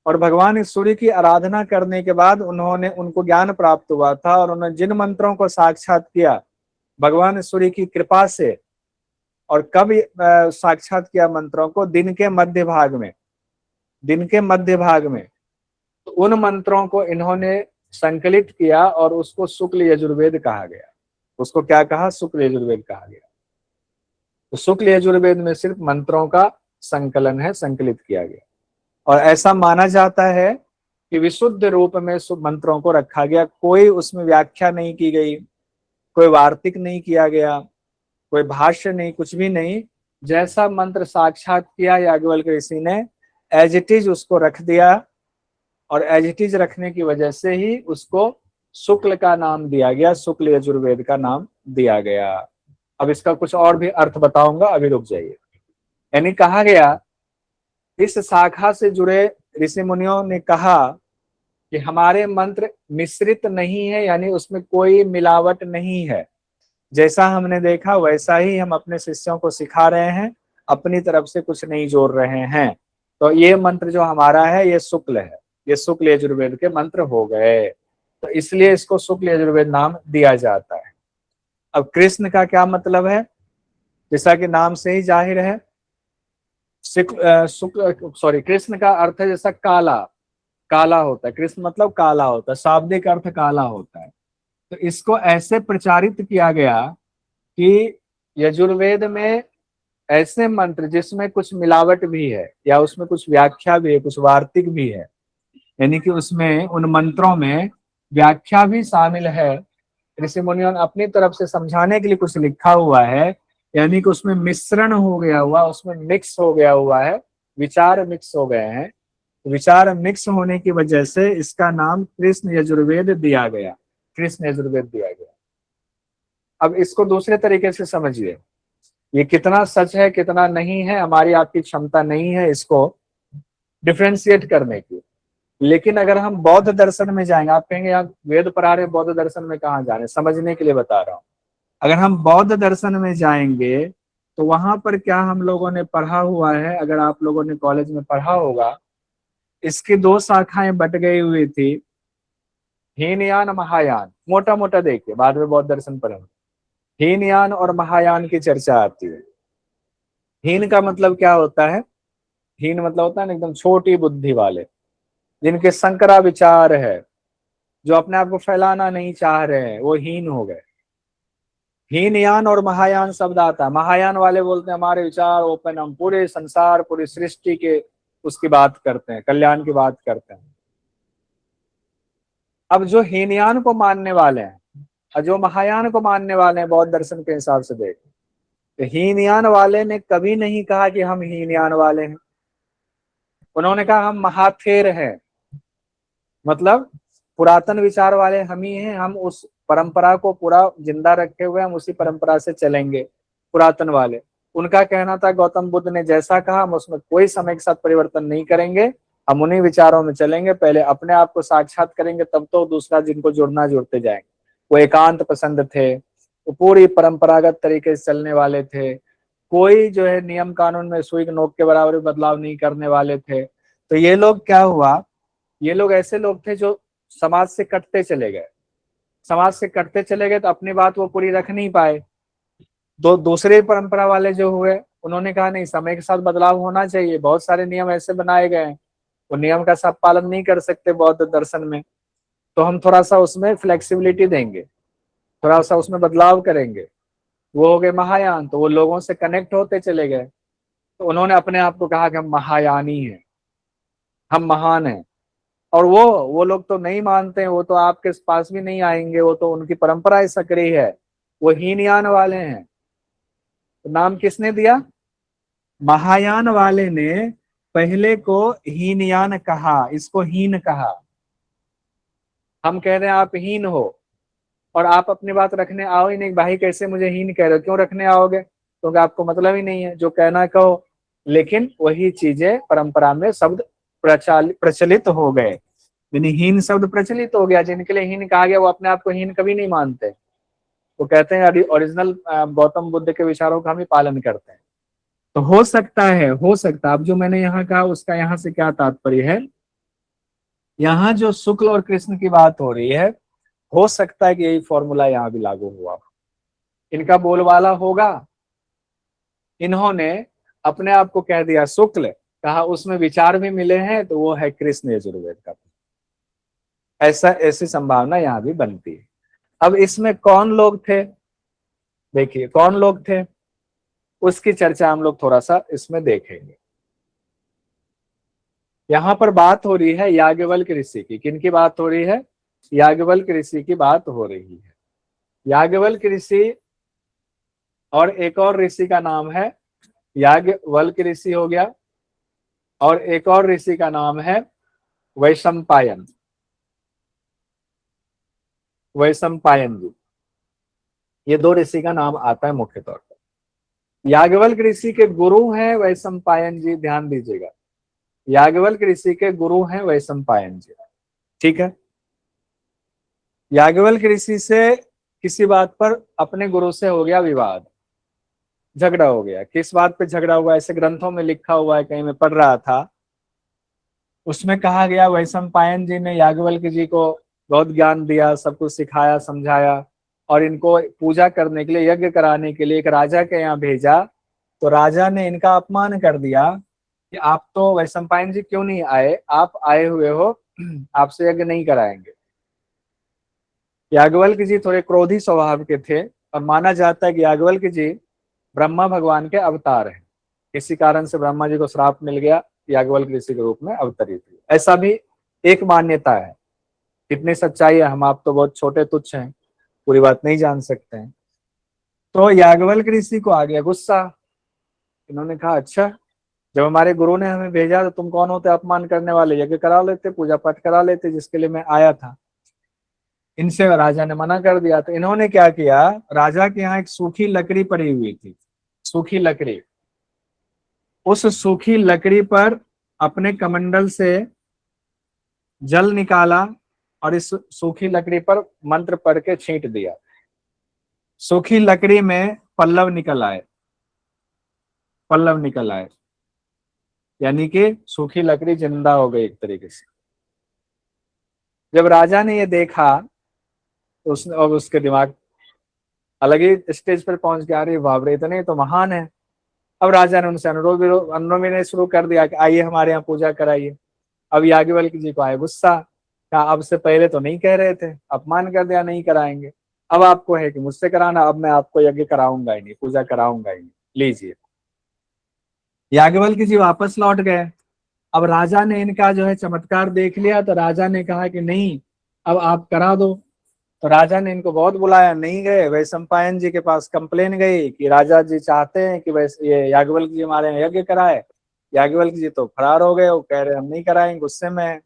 और भगवान इस सूर्य की आराधना करने के बाद उनको ज्ञान प्राप्त हुआ था, और उन्होंने जिन मंत्रों को साक्षात किया भगवान सूर्य की कृपा से, और कब साक्षात किया मंत्रों को? दिन के मध्य भाग में, दिन के मध्य भाग में। तो उन मंत्रों को इन्होंने संकलित किया और उसको शुक्ल यजुर्वेद कहा गया। उसको क्या कहा? शुक्ल यजुर्वेद कहा गया। तो शुक्ल यजुर्वेद में सिर्फ मंत्रों का संकलन है, संकलित किया गया। और ऐसा माना जाता है कि विशुद्ध रूप में मंत्रों को रखा गया, कोई उसमें व्याख्या नहीं की गई, कोई वार्तिक नहीं किया गया, कोई भाष्य नहीं, कुछ भी नहीं। जैसा मंत्र साक्षात किया याज्ञवल्क्य ऋषि ने, एज इट इज उसको रख दिया, और एज इट इज रखने की वजह से ही उसको शुक्ल का नाम दिया गया, शुक्ल यजुर्वेद का नाम दिया गया। अब इसका कुछ और भी अर्थ बताऊंगा, अभी रुक जाइए। यानी कहा गया, इस शाखा से जुड़े ऋषि मुनियों ने कहा कि हमारे मंत्र मिश्रित नहीं है, यानी उसमें कोई मिलावट नहीं है। जैसा हमने देखा वैसा ही हम अपने शिष्यों को सिखा रहे हैं, अपनी तरफ से कुछ नहीं जोड़ रहे हैं। तो ये मंत्र जो हमारा है ये शुक्ल है, ये शुक्ल यजुर्वेद के मंत्र हो गए, तो इसलिए इसको शुक्ल यजुर्वेद नाम दिया जाता है। अब कृष्ण का क्या मतलब है, जैसा कि नाम से ही जाहिर है, कृष्ण का अर्थ है जैसा काला, काला होता है, कृष्ण मतलब काला होता है, शाब्दिक अर्थ काला होता है। तो इसको ऐसे प्रचारित किया गया कि यजुर्वेद में ऐसे मंत्र जिसमें कुछ मिलावट भी है या उसमें कुछ व्याख्या भी है, कुछ वार्तिक भी है, यानी कि उसमें उन मंत्रों में व्याख्या भी शामिल है, ऋषि मुनियों ने अपनी तरफ से समझाने के लिए कुछ लिखा हुआ है, यानी कि उसमें मिश्रण हो गया हुआ, उसमें मिक्स हो गया हुआ है, विचार मिक्स हो गए हैं। विचार मिक्स होने की वजह से इसका नाम कृष्ण यजुर्वेद दिया गया, कृष्ण यजुर्वेद दिया गया। अब इसको दूसरे तरीके से समझिए, ये कितना सच है कितना नहीं है हमारी आपकी क्षमता नहीं है इसको डिफ्रेंशिएट करने की। लेकिन अगर हम बौद्ध दर्शन में जाएंगे, आप कहेंगे यार वेद पढ़ा रहे बौद्ध दर्शन में कहाँ जा रहे हैं, समझने के लिए बता रहा हूँ। अगर हम बौद्ध दर्शन में जाएंगे तो वहां पर क्या हम लोगों ने पढ़ा हुआ है, अगर आप लोगों ने कॉलेज में पढ़ा होगा, इसकी दो शाखाएं बट गई हुई थी, हीनयान महायान, मोटा मोटा देखिए, बाद में बौद्ध दर्शन पढ़ेंगे। हीनयान और महायान की चर्चा आती है। हीन का मतलब क्या होता है, हीन मतलब होता है ना एकदम छोटी बुद्धि वाले, जिनके संकरा विचार है, जो अपने आप को फैलाना नहीं चाह रहे हैं, वो हीन हो गए। हीनयान और महायान शब्द आता है, महायान वाले बोलते हैं हमारे विचार ओपन, हम पूरे संसार पूरी सृष्टि के उसकी बात करते हैं, कल्याण की बात करते हैं। अब जो हीनयान को मानने वाले हैं और जो महायान को मानने वाले हैं बौद्ध दर्शन के हिसाब से देख, तो हीनयान वाले ने कभी नहीं कहा कि हम हीनयान वाले हैं, उन्होंने कहा हम महाथेर हैं, मतलब पुरातन विचार वाले हम ही हैं, हम उस परंपरा को पूरा जिंदा रखे हुए, हम उसी परंपरा से चलेंगे, पुरातन वाले। उनका कहना था गौतम बुद्ध ने जैसा कहा हम उसमें कोई समय के साथ परिवर्तन नहीं करेंगे, हम उन्हीं विचारों में चलेंगे, पहले अपने आप को साक्षात करेंगे तब तो दूसरा जिनको जुड़ना जुड़ते जाएंगे। वो एकांत पसंद थे, वो पूरी परंपरागत तरीके से चलने वाले थे, कोई जो है नियम कानून में सुई नोक के बराबर बदलाव नहीं करने वाले थे। तो ये लोग क्या हुआ, ये लोग ऐसे लोग थे जो समाज से कटते चले गए, समाज से कटते चले गए तो अपनी बात वो पूरी रख नहीं पाए। दूसरे परंपरा वाले जो हुए उन्होंने कहा नहीं, समय के साथ बदलाव होना चाहिए, बहुत सारे नियम ऐसे बनाए गए हैं वो नियम का सब पालन नहीं कर सकते बौद्ध दर्शन में, तो हम थोड़ा सा उसमें फ्लेक्सिबिलिटी देंगे, थोड़ा सा उसमें बदलाव करेंगे। वो हो गए महायान, तो वो लोगों से कनेक्ट होते चले गए, तो उन्होंने अपने आप को कहा कि हम महायानी हैं, हम महान हैं। और वो लोग तो नहीं मानते हैं, वो तो आपके पास भी नहीं आएंगे, वो तो उनकी परंपरा ही सक्रिय है, वो हीनयान वाले हैं। तो नाम किसने दिया, महायान वाले ने पहले को हीनयान कहा, इसको हीन कहा। हम कह रहे हैं आप हीन हो और आप अपनी बात रखने आओ ही नहीं, भाई कैसे मुझे हीन कह रहे हो, क्यों रखने आओगे, क्योंकि आपको मतलब ही नहीं है, जो कहना कहो। लेकिन वही चीजें परंपरा में शब्द प्रचलित हो गए, यानी हीन शब्द प्रचलित हो गया, जिनके लिए हीन कहा गया वो अपने आप को हीन कभी नहीं मानते, वो कहते हैं ओरिजिनल गौतम बुद्ध के विचारों का हम ही पालन करते हैं। तो हो सकता है, हो सकता है, अब जो मैंने यहाँ कहा उसका यहाँ से क्या तात्पर्य है, यहाँ जो शुक्ल और कृष्ण की बात हो रही है, हो सकता है कि यही फॉर्मूला यहाँ भी लागू हुआ, इनका बोलबाला होगा, इन्होंने अपने आप को कह दिया शुक्ल, कहा उसमें विचार भी मिले हैं तो वो है कृष्ण यजुर्वेद का, ऐसा ऐसी संभावना यहाँ भी बनती है। अब इसमें कौन लोग थे, देखिए कौन लोग थे, उसकी चर्चा हम लोग थोड़ा सा इसमें देखेंगे। यहाँ पर बात हो रही है याज्ञवल्क्य ऋषि की, किनकी बात हो रही है, याज्ञवल्क्य ऋषि की बात हो रही है। याज्ञवल्क्य ऋषि और एक और ऋषि का नाम है, याज्ञवल्क्य ऋषि हो गया, और एक और ऋषि का नाम है वैशंपायन, वैशंपायन जी, ये दो ऋषि का नाम आता है मुख्य तौर पर। याज्ञवल्क्य ऋषि के गुरु हैं वैशंपायन जी, ध्यान दीजिएगा, याज्ञवल्क्य ऋषि के गुरु हैं वैशंपायन जी, ठीक है। याज्ञवल्क्य ऋषि से किसी बात पर अपने गुरु से हो गया विवाद, झगड़ा हो गया, किस बात पे झगड़ा हुआ, ऐसे ग्रंथों में लिखा हुआ है, कहीं मैं पढ़ रहा था, उसमें कहा गया वैशंपायन जी ने याज्ञवल्क्य जी को बहुत ज्ञान दिया, सब कुछ सिखाया समझाया, और इनको पूजा करने के लिए, यज्ञ कराने के लिए एक राजा के यहाँ भेजा, तो राजा ने इनका अपमान कर दिया कि आप तो वैशंपायन जी क्यों नहीं आए, आप आए हुए हो, आपसे यज्ञ नहीं कराएंगे। याज्ञवल्क्य जी थोड़े क्रोधी स्वभाव के थे और माना जाता है कि याज्ञवल्क्य जी ब्रह्मा भगवान के अवतार हैं। किसी कारण से ब्रह्मा जी को श्राप मिल गया, याज्ञवल्क्य ऋषि के रूप में अवतरित हुए, ऐसा भी एक मान्यता है। कितनी सच्चाई है हम आप तो बहुत छोटे तुच्छ हैं, पूरी बात नहीं जान सकते हैं। तो याज्ञवल्क्य ऋषि को आ गया गुस्सा। इन्होंने कहा अच्छा, जब हमारे गुरु ने हमें भेजा तो तुम कौन होते अपमान करने वाले, यज्ञ करा लेते, पूजा पाठ करा लेते जिसके लिए मैं आया था। इनसे राजा ने मना कर दिया। तो इन्होंने क्या किया, राजा के यहाँ एक सूखी लकड़ी पड़ी हुई थी, सूखी लकड़ी, उस सूखी लकड़ी पर अपने कमंडल से जल निकाला और इस सूखी लकड़ी पर मंत्र पढ़ के छींट दिया। सूखी लकड़ी में पल्लव निकल आए, पल्लव निकल आए, यानी कि सूखी लकड़ी जिंदा हो गई एक तरीके से। जब राजा ने ये देखा तो उसने, और उसके दिमाग अलग ही स्टेज पर पहुंच गया, अरे बाप रे, इतने तो महान है। अब राजा ने उनसे अनुरोध विनय शुरू कर दिया कि आइए हमारे यहाँ पूजा कराइए। अब याज्ञवल्क्य जी को आए गुस्सा, कहा अब से पहले तो नहीं कह रहे थे, अपमान कर दिया, नहीं कराएंगे, अब आपको है कि मुझसे कराना, अब मैं आपको यज्ञ कराऊंगा ही नहीं, पूजा कराऊंगा ही नहीं, लीजिए। याज्ञवल्क्य जी वापस लौट गए। अब राजा ने इनका जो है चमत्कार देख लिया, तो राजा ने कहा कि नहीं, अब आप करा दो। तो राजा ने इनको बहुत बुलाया, नहीं गए। वैशंपायन जी के पास कंप्लेन गई कि राजा जी चाहते हैं कि वैसे ये याज्ञवल्क्य जी हमारे यहाँ यज्ञ कराए। याज्ञवल्क्य जी तो फरार हो गए, वो कह रहे हम नहीं कराएंगे, गुस्से में है।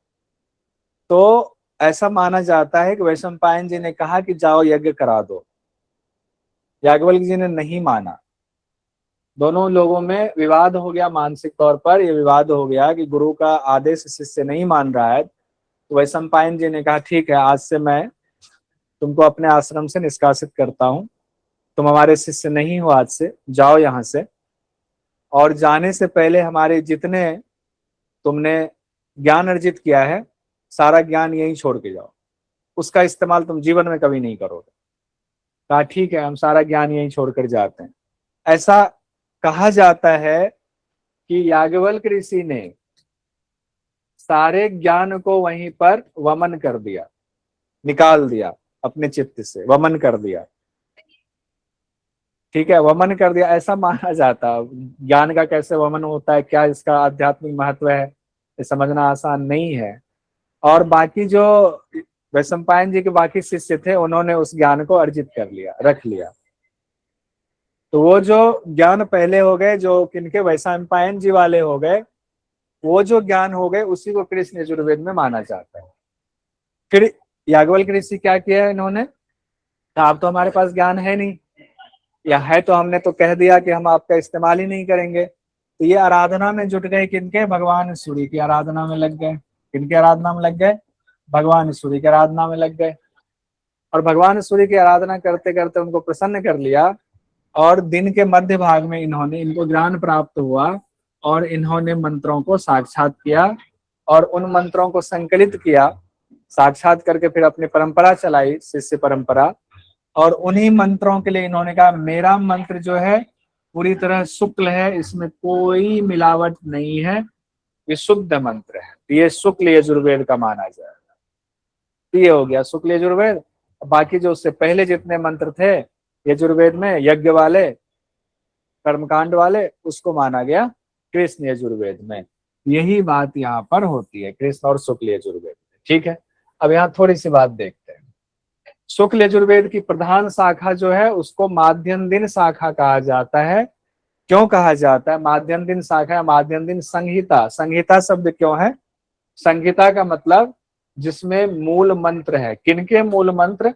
तो ऐसा माना जाता है कि वैशंपायन जी ने कहा कि जाओ यज्ञ करा दो, याज्ञवल्क्य जी ने नहीं माना। दोनों लोगों में विवाद हो गया, मानसिक तौर पर यह विवाद हो गया कि गुरु का आदेश शिष्य नहीं मान रहा है। तो वैशंपायन जी ने कहा ठीक है, आज से मैं तुमको अपने आश्रम से निष्कासित करता हूँ, तुम हमारे शिष्य नहीं हो, आज से जाओ यहाँ से। और जाने से पहले हमारे जितने तुमने ज्ञान अर्जित किया है, सारा ज्ञान यहीं छोड़ के जाओ, उसका इस्तेमाल तुम जीवन में कभी नहीं करोगे। कहा ठीक है, हम सारा ज्ञान यहीं छोड़कर जाते हैं। ऐसा कहा जाता है कि याज्ञवल्क्य ऋषि ने सारे ज्ञान को वहीं पर वमन कर दिया, निकाल दिया, अपने चित्त से वमन कर दिया। ठीक है, वमन कर दिया, ऐसा माना जाता है। ज्ञान का कैसे वमन होता है, क्या इसका आध्यात्मिक महत्व है, ये समझना आसान नहीं है। और बाकी जो वैशंपायन जी के बाकी शिष्य थे, उन्होंने उस ज्ञान को अर्जित कर लिया, रख लिया। तो वो जो ज्ञान पहले हो गए, जो किनके, वैशंपायन जी वाले हो गए, वो जो ज्ञान हो गए उसी को कृष्ण यजुर्वेद में माना जाता है। फिर याज्ञवल्क्य ऋषि क्या किया इन्होंने, अब तो हमारे पास ज्ञान है नहीं, या है तो हमने तो कह दिया कि हम आपका इस्तेमाल ही नहीं करेंगे। तो ये आराधना में जुट गए, किनके, भगवान सूर्य की आराधना में लग गए। किनकी आराधना में लग गए, भगवान सूर्य की आराधना में लग गए। और भगवान सूर्य की आराधना करते करते उनको प्रसन्न कर लिया, और दिन के मध्य भाग में इनको ज्ञान प्राप्त हुआ, और इन्होंने मंत्रों को साक्षात किया, और उन मंत्रों को संकलित किया, साक्षात करके फिर अपनी परंपरा चलाई, शिष्य परंपरा। और उन्हीं मंत्रों के लिए इन्होंने कहा मेरा मंत्र जो है पूरी तरह शुक्ल है, इसमें कोई मिलावट नहीं है, ये शुद्ध मंत्र है। ये शुक्ल यजुर्वेद का माना जाएगा। ये हो गया शुक्ल यजुर्वेद। बाकी जो उससे पहले जितने मंत्र थे यजुर्वेद में, यज्ञ वाले, कर्मकांड वाले, उसको माना गया कृष्ण यजुर्वेद में। यही बात यहाँ पर होती है कृष्ण और शुक्ल यजुर्वेद में। ठीक है, अब यहाँ थोड़ी सी बात देखते हैं। शुक्ल यजुर्वेद की प्रधान शाखा जो है उसको माध्यम दिन शाखा कहा जाता है। क्यों कहा जाता है माध्यम दिन शाखा, माध्यम दिन संहिता। संहिता शब्द क्यों है, संहिता का मतलब जिसमें मूल मंत्र है। किनके मूल मंत्र,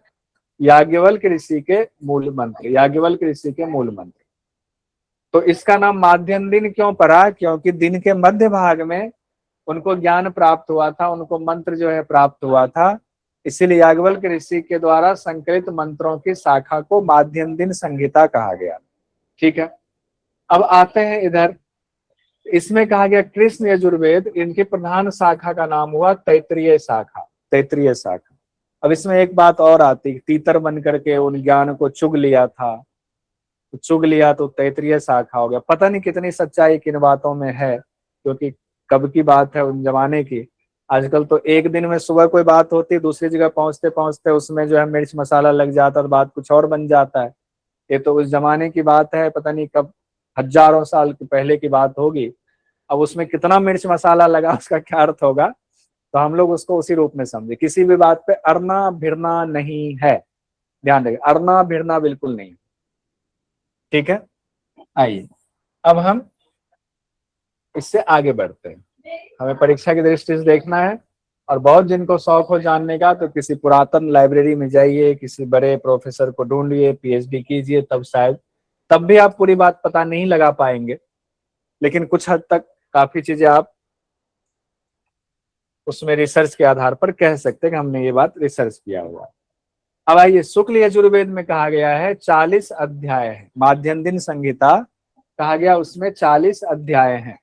याज्ञवल्क्य ऋषि के मूल मंत्र, याज्ञवल्क्य ऋषि के मूल मंत्र। तो इसका नाम माध्यम दिन क्यों पड़ा, क्योंकि दिन के मध्य भाग में उनको ज्ञान प्राप्त हुआ था, उनको मंत्र जो है प्राप्त हुआ था। इसीलिए याज्ञवल्क्य ऋषि के द्वारा संकलित मंत्रों की शाखा को माध्यम दिन संहिता कहा गया। ठीक है, अब आते हैं इधर। इसमें कहा गया कृष्ण यजुर्वेद, इनकी प्रधान शाखा का नाम हुआ तैत्तिरीय शाखा। तैत्तिरीय शाखा, अब इसमें एक बात और आती, तीतर बन करके उन ज्ञान को चुग लिया था, तो चुग लिया तो तैतरीय शाखा हो गया। पता नहीं कितनी सच्चाई किन बातों में है, क्योंकि कब की बात है, उन जमाने की। आजकल तो एक दिन में सुबह कोई बात होती है, दूसरी जगह पहुंचते पहुंचते उसमें जो है मिर्च मसाला लग जाता है, तो बात कुछ और बन जाता है। ये तो उस जमाने की बात है, पता नहीं कब, हजारों साल की पहले की बात होगी। अब उसमें कितना मिर्च मसाला लगा, उसका क्या अर्थ होगा, तो हम लोग उसको उसी रूप में समझे। किसी भी बात पे अड़ना भिड़ना नहीं है, ध्यान रखिए, अड़ना भिड़ना बिल्कुल नहीं। ठीक है, आइए अब हम इससे आगे बढ़ते हैं। हमें परीक्षा की दृष्टि से देखना है, और बहुत जिनको शौक हो जानने का तो किसी पुरातन लाइब्रेरी में जाइए, किसी बड़े प्रोफेसर को ढूंढिए, पीएचडी कीजिए, तब शायद, तब भी आप पूरी बात पता नहीं लगा पाएंगे, लेकिन कुछ हद तक काफी चीजें आप उसमें रिसर्च के आधार पर कह सकते हैं कि हमने ये बात रिसर्च किया हुआ। अब आइए, शुक्ल यजुर्वेद में कहा गया है 40 अध्याय है, माध्यम दिन संहिता कहा गया, उसमें 40 अध्याय हैं,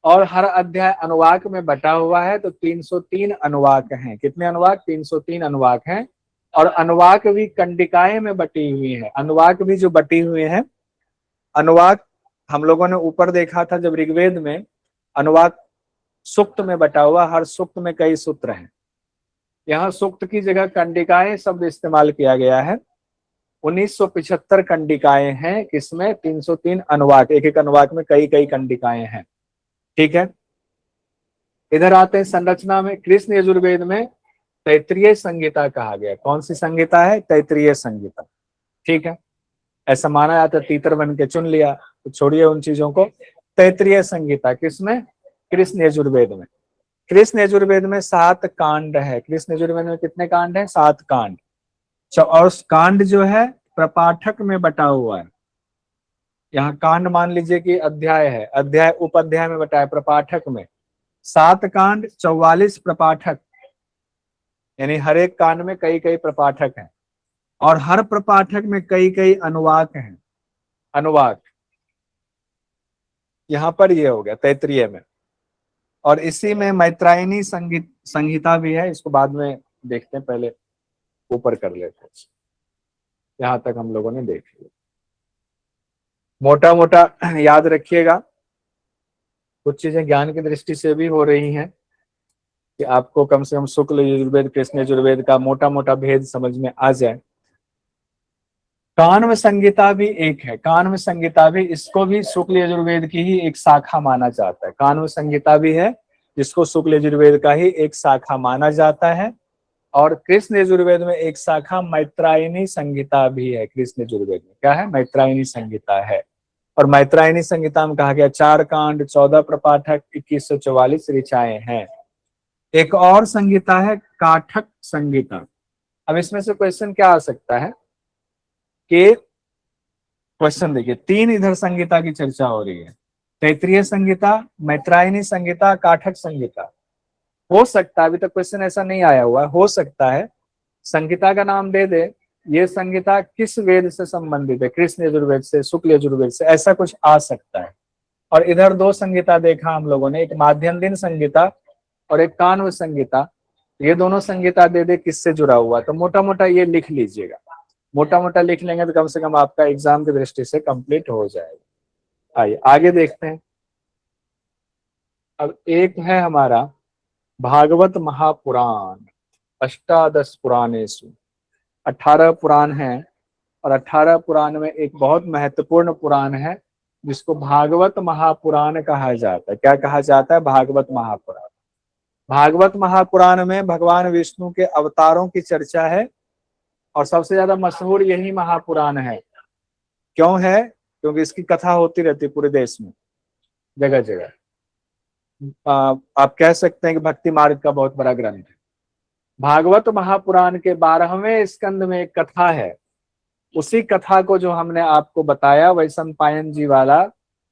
और हर अध्याय अनुवाक में बटा हुआ है, तो 303 अनुवाक हैं। कितने अनुवाक? 303 अनुवाक हैं। और अनुवाक भी कंडिकाएं में बटी हुई है, अनुवाक भी जो बटी हुई है। अनुवाक हम लोगों ने ऊपर देखा था जब ऋग्वेद में, अनुवाक सूक्त में बटा हुआ, हर सूक्त में कई सूत्र हैं। यहाँ सूक्त की जगह कंडिकाएं शब्द इस्तेमाल किया गया है। 1975 कंडिकाएं हैं, किसमें? 303 अनुवाक, एक एक अनुवाक में कई कई कंडिकाएं हैं। ठीक है, इधर आते हैं संरचना में। कृष्ण यजुर्वेद में तैतरीय संहिता कहा गया। कौन सी संहिता है? तैतरीय संहिता। ठीक है, ऐसा माना जाता है, तीतर बन के चुन लिया, तो छोड़िए उन चीजों को। तैतरीय संहिता किसमें? कृष्ण यजुर्वेद में। कृष्ण यजुर्वेद में 7 कांड है। कृष्ण यजुर्वेद में कितने कांड है? 7 कांड। और कांड जो है प्रपाठक में बटा हुआ है। यहाँ कांड मान लीजिए कि अध्याय है, अध्याय उप अध्याय में बटा है, प्रपाठक में 7 कांड, 44 प्रपाठक, यानी हर एक कांड में कई कई प्रपाठक हैं, और हर प्रपाठक में कई कई अनुवाक हैं। अनुवाक यहाँ पर ये हो गया तैतरीय में। और इसी में मैत्रायणी संहिता भी है, इसको बाद में देखते हैं, पहले ऊपर कर लेते हैं। यहां तक हम लोगों ने देख लिया, मोटा मोटा याद रखिएगा। कुछ चीजें ज्ञान की दृष्टि से भी हो रही हैं कि आपको कम से कम शुक्ल यजुर्वेद कृष्ण यजुर्वेद का मोटा मोटा भेद समझ में आ जाए। कान्व संहिता भी एक है, कान्व संहिता भी, इसको भी शुक्ल यजुर्वेद की ही एक शाखा माना जाता है। कान्व संहिता भी है, जिसको शुक्ल यजुर्वेद का ही एक शाखा माना जाता है। और कृष्ण यजुर्वेद में एक शाखा मैत्रायणी संहिता भी है। कृष्ण यजुर्वेद में क्या है? मैत्रायणी संहिता है। और मैत्रायणी संहिता में कहा गया 4 कांड, 14 प्रपाठक, 2144 ऋचाएं हैं। एक और संहिता है काठक संहिता। अब इसमें से क्वेश्चन क्या आ सकता है कि, क्वेश्चन देखिए, 3 इधर संहिता की चर्चा हो रही है, तैतरीय संहिता, मैत्रायणी संहिता, काठक संहिता। हो सकता है, अभी तक क्वेश्चन ऐसा नहीं आया हुआ, हो सकता है संहिता का नाम दे दे, ये संहिता किस वेद से संबंधित है, कृष्ण यजुर्वेद से, शुक्ल यजुर्वेद से, ऐसा कुछ आ सकता है। और इधर 2 संहिता देखा हम लोगों ने, एक माध्यम दिन संहिता और एक कान्व संहिता। ये दोनों संहिता दे दे किससे जुड़ा हुआ, तो मोटा मोटा ये लिख लीजिएगा। मोटा मोटा लिख लेंगे तो कम से कम आपका एग्जाम की दृष्टि से कंप्लीट हो जाएगा। आइए आगे देखते हैं। अब एक है हमारा भागवत महापुराण, अष्टादश पुराणेषु, 18 पुराण हैं, और 18 पुराण में एक बहुत महत्वपूर्ण पुराण है जिसको भागवत महापुराण कहा जाता है। क्या कहा जाता है? भागवत महापुराण। भागवत महापुराण में भगवान विष्णु के अवतारों की चर्चा है, और सबसे ज्यादा मशहूर यही महापुराण है। क्यों है? क्योंकि इसकी कथा होती रहती पूरे देश में, जगह जगह। आप कह सकते हैं कि भक्ति मार्ग का बहुत बड़ा ग्रंथ है। भागवत महापुराण के 12वें स्कंद में एक कथा है। उसी कथा को जो हमने आपको बताया, वैशंपायन जी वाला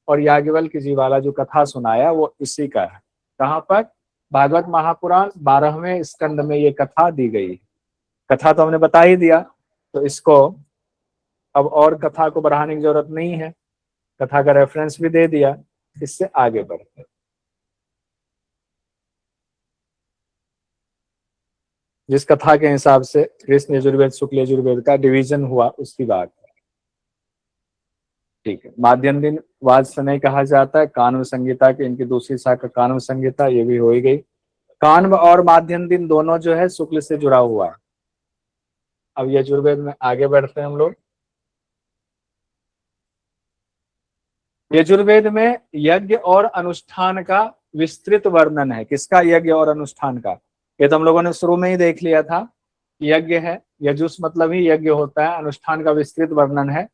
और याज्ञवल्क्य जी वाला जो कथा सुनाया, वो इसी का है। कहाँ पर? भागवत महापुराण 12वें स्कंद में ये कथा दी गई है। कथा तो हमने बता ही दिया, तो इसको अब और कथा को बढ़ाने की जरूरत नहीं है, कथा का रेफरेंस भी दे दिया। इससे आगे बढ़ते, जिस कथा के हिसाब से कृष्ण यजुर्वेद शुक्ल यजुर्वेद का डिवीजन हुआ उसकी बात। ठीक है, माध्यम दिन वाद समय कहा जाता है, कान्व संहिता की इनकी दूसरी शाखा कान्व संहिता, ये भी हो ही गई। कान्व और माध्यम दिन दोनों जो है शुक्ल से जुड़ा हुआ है। अब यजुर्वेद में आगे बढ़ते हैं हम लोग। यजुर्वेद में यज्ञ और अनुष्ठान का विस्तृत वर्णन है। किसका? यज्ञ और अनुष्ठान का। ये तो हम लोगों ने शुरू में ही देख लिया था। यज्ञ है, यजुस मतलब ही यज्ञ होता है, अनुष्ठान का विस्तृत वर्णन है।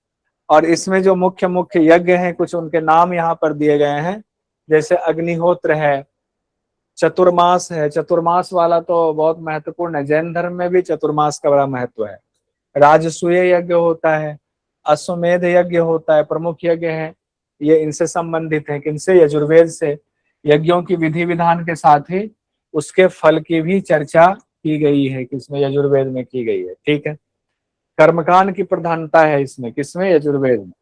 और इसमें जो मुख्य मुख्य यज्ञ हैं, कुछ उनके नाम यहाँ पर दिए गए हैं, जैसे अग्निहोत्र है, चतुर्मास है। चतुर्मास वाला तो बहुत महत्वपूर्ण है, जैन धर्म में भी चतुर्मास का बड़ा महत्व है। राजसूय यज्ञ होता है, अश्वमेध यज्ञ होता है, प्रमुख यज्ञ है। ये इनसे संबंधित है, किनसे? यजुर्वेद से। यज्ञों की विधि विधान के साथ ही उसके फल की भी चर्चा की गई है, किसमें? यजुर्वेद में की गई है। ठीक है, कर्मकांड की प्रधानता है इसमें, किसमें? यजुर्वेद में।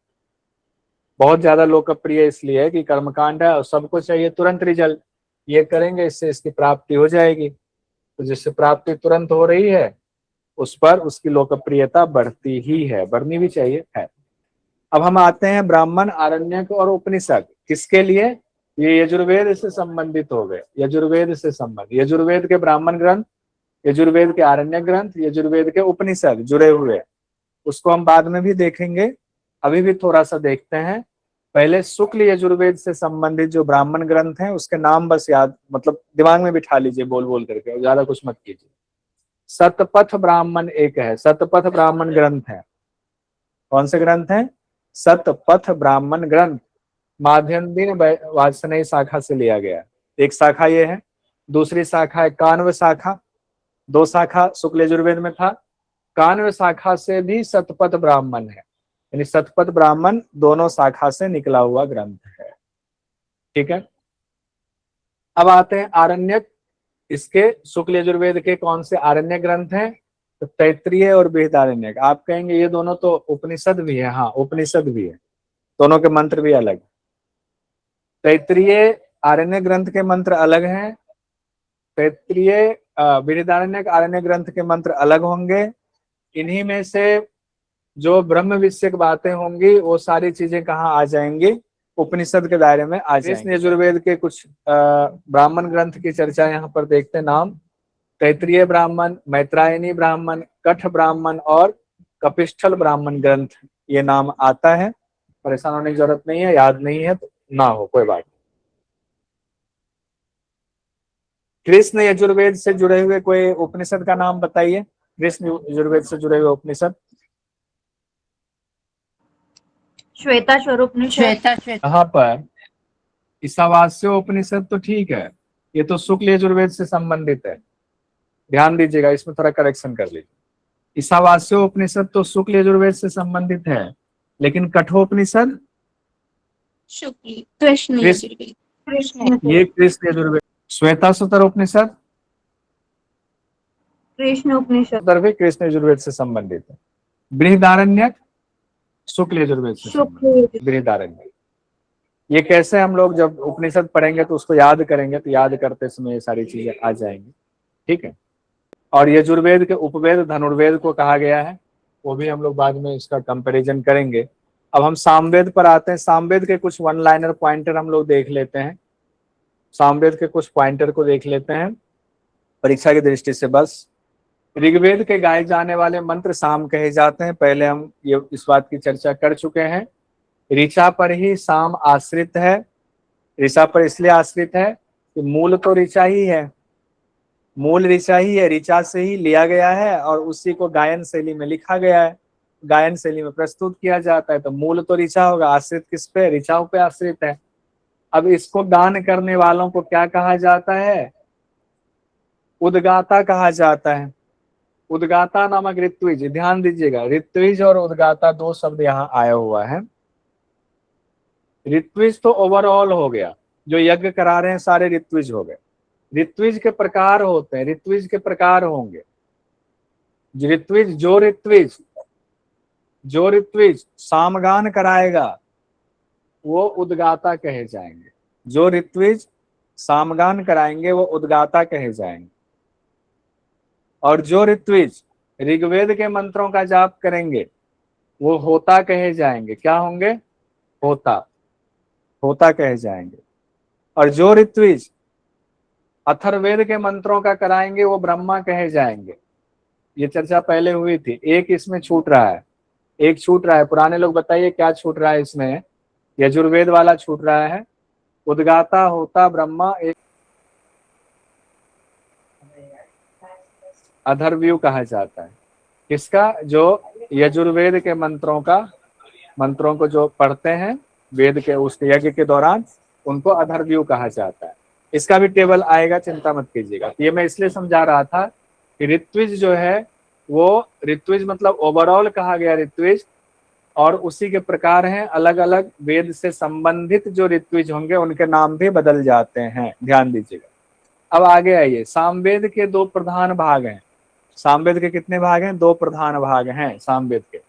बहुत ज्यादा लोकप्रिय इसलिए है कि कर्मकांड है और सबको चाहिए तुरंत रिजल्ट, ये करेंगे इससे इसकी प्राप्ति हो जाएगी। तो जिससे प्राप्ति तुरंत हो रही है उस पर उसकी लोकप्रियता बढ़ती ही है, बढ़नी भी चाहिए है। अब हम आते हैं ब्राह्मण, आरण्यक और उपनिषद। किसके लिए? ये यजुर्वेद से संबंधित हो गए। यजुर्वेद से संबंध, यजुर्वेद के ब्राह्मण ग्रंथ, यजुर्वेद के आरण्यक ग्रंथ, यजुर्वेद के उपनिषद जुड़े हुए। उसको हम बाद में भी देखेंगे, अभी भी थोड़ा सा देखते हैं। पहले शुक्ल यजुर्वेद से संबंधित जो ब्राह्मण ग्रंथ हैं उसके नाम बस याद, मतलब दिमाग में बिठा लीजिए बोल बोल करके, ज्यादा कुछ मत कीजिए। सतपथ ब्राह्मण एक है, सतपथ ब्राह्मण ग्रंथ है। कौन से ग्रंथ है? सतपथ ब्राह्मण ग्रंथ, माध्यम दिन वाजसनेयी शाखा से लिया गया। एक शाखा ये है, दूसरी शाखा है कान्व शाखा। दो शाखा शुक्ल यजुर्वेद में था, कान्व शाखा से भी सतपथ ब्राह्मण है, यानी सतपथ ब्राह्मण दोनों शाखा से निकला हुआ ग्रंथ है। ठीक है, अब आते हैं आरण्यक। इसके शुक्ल यजुर्वेद के कौन से आरण्य ग्रंथ हैं? तो तैत्तिरीय और बृहदारण्यक। आप कहेंगे ये दोनों तो उपनिषद भी है। हाँ, उपनिषद भी है, दोनों के मंत्र भी अलग। तैत्तिरीय आरण्य ग्रंथ के मंत्र अलग हैं, तैत्तिरीय बृहदारण्यक आरण्य ग्रंथ के मंत्र अलग होंगे। इन्हीं में से जो ब्रह्म विषयक बातें होंगी वो सारी चीजें कहाँ आ जाएंगी? उपनिषद के दायरे में आ जाएंगे। कृष्ण यजुर्वेद के कुछ ब्राह्मण ग्रंथ की चर्चा यहाँ पर देखते हैं। नाम: तैत्तिरीय ब्राह्मण, मैत्रायणी ब्राह्मण, कठ ब्राह्मण और कपिस्थल ब्राह्मण ग्रंथ, ये नाम आता है। परेशान होने की जरूरत नहीं है, याद नहीं है तो ना हो, कोई बात। कृष्ण यजुर्वेद से जुड़े हुए कोई उपनिषद का नाम बताइए। कृष्ण यजुर्वेद से जुड़े हुए उपनिषद। श्वेता स्वरूपनिषद। यहाँ पर ईशावास्य उपनिषद तो ठीक है, ये तो शुक्ल यजुर्वेद से संबंधित है, ध्यान दीजिएगा, इसमें थोड़ा करेक्शन कर लीजिए। ईशावास्य उपनिषद तो शुक्ल यजुर्वेद से संबंधित है, लेकिन कठोपनिषद कृष्ण यजुर्वेद, ये कृष्ण यजुर्वेद। श्वेतासुतर उपनिषद, कृष्ण उपनिषद, भी कृष्ण यजुर्वेद से संबंधित है। बृहदारण्यक शुक्ल यजुर्वेद से संबंधित। बृहदारण्यक ये कैसे हम लोग जब उपनिषद पढ़ेंगे तो उसको याद करेंगे, तो याद करते समय ये सारी चीजें आ जाएंगी। ठीक है, और यजुर्वेद के उपवेद धनुर्वेद को कहा गया है, वो भी हम लोग बाद में इसका कंपैरिजन करेंगे। अब हम सामवेद पर आते हैं। सामवेद के कुछ वन लाइनर पॉइंटर हम लोग देख लेते हैं। सामवेद के कुछ पॉइंटर को देख लेते हैं परीक्षा की दृष्टि से। बस ऋग्वेद के गाए जाने वाले मंत्र साम कहे जाते हैं, पहले हम ये इस बात की चर्चा कर चुके हैं। ऋचा पर ही साम आश्रित है। ऋचा पर इसलिए आश्रित है कि मूल तो ऋचा ही है, मूल ऋचा ही है, ऋचा से ही लिया गया है और उसी को गायन शैली में लिखा गया है, गायन शैली में प्रस्तुत किया जाता है। तो मूल तो ऋचा होगा, आश्रित किस पे? ऋचाओं पे आश्रित है। अब इसको गान करने वालों को क्या कहा जाता है? उद्गाता कहा जाता है। उद्गाता नामक ऋत्विज, ध्यान दीजिएगा, ऋत्विज और उद्गाता दो शब्द यहाँ आया हुआ है। ऋत्विज तो ओवरऑल हो गया, जो यज्ञ करा रहे हैं सारे ऋत्विज हो गए। ऋत्विज के प्रकार होते हैं, ऋत्विज के प्रकार होंगे। जो ऋत्विज सामगान कराएगा वो उद्गाता कहे जाएंगे। जो ऋत्विज सामगान कराएंगे वो उद्गाता कहे जाएंगे। और जो ऋत्विज ऋग्वेद के मंत्रों का जाप करेंगे वो होता कहे जाएंगे। क्या होंगे? होता, होता कहे जाएंगे। और जो ऋत्विज अथर्ववेद के मंत्रों का कराएंगे वो ब्रह्मा कहे जाएंगे। ये चर्चा पहले हुई थी। एक इसमें छूट रहा है, एक छूट रहा है। पुराने लोग बताइए क्या छूट रहा है इसमें? यजुर्वेद वाला छूट रहा है। उद्गाता होता ब्रह्मा एक अधर्व्यू कहा जाता है। किसका? जो यजुर्वेद के मंत्रों को जो पढ़ते हैं वेद के उस यज्ञ के दौरान, उनको अधर्व्यू कहा जाता है। इसका भी टेबल आएगा, चिंता मत कीजिएगा। ये मैं इसलिए समझा रहा था कि ऋत्विज जो है वो ऋत्विज मतलब ओवरऑल कहा गया ऋत्विज, और उसी के प्रकार हैं अलग अलग वेद से संबंधित जो ऋत्विज होंगे उनके नाम भी बदल जाते हैं। ध्यान दीजिएगा। अब आगे आइए। सामवेद के दो प्रधान भाग हैं। सामवेद के कितने भाग हैं? दो प्रधान भाग हैं सामवेद के।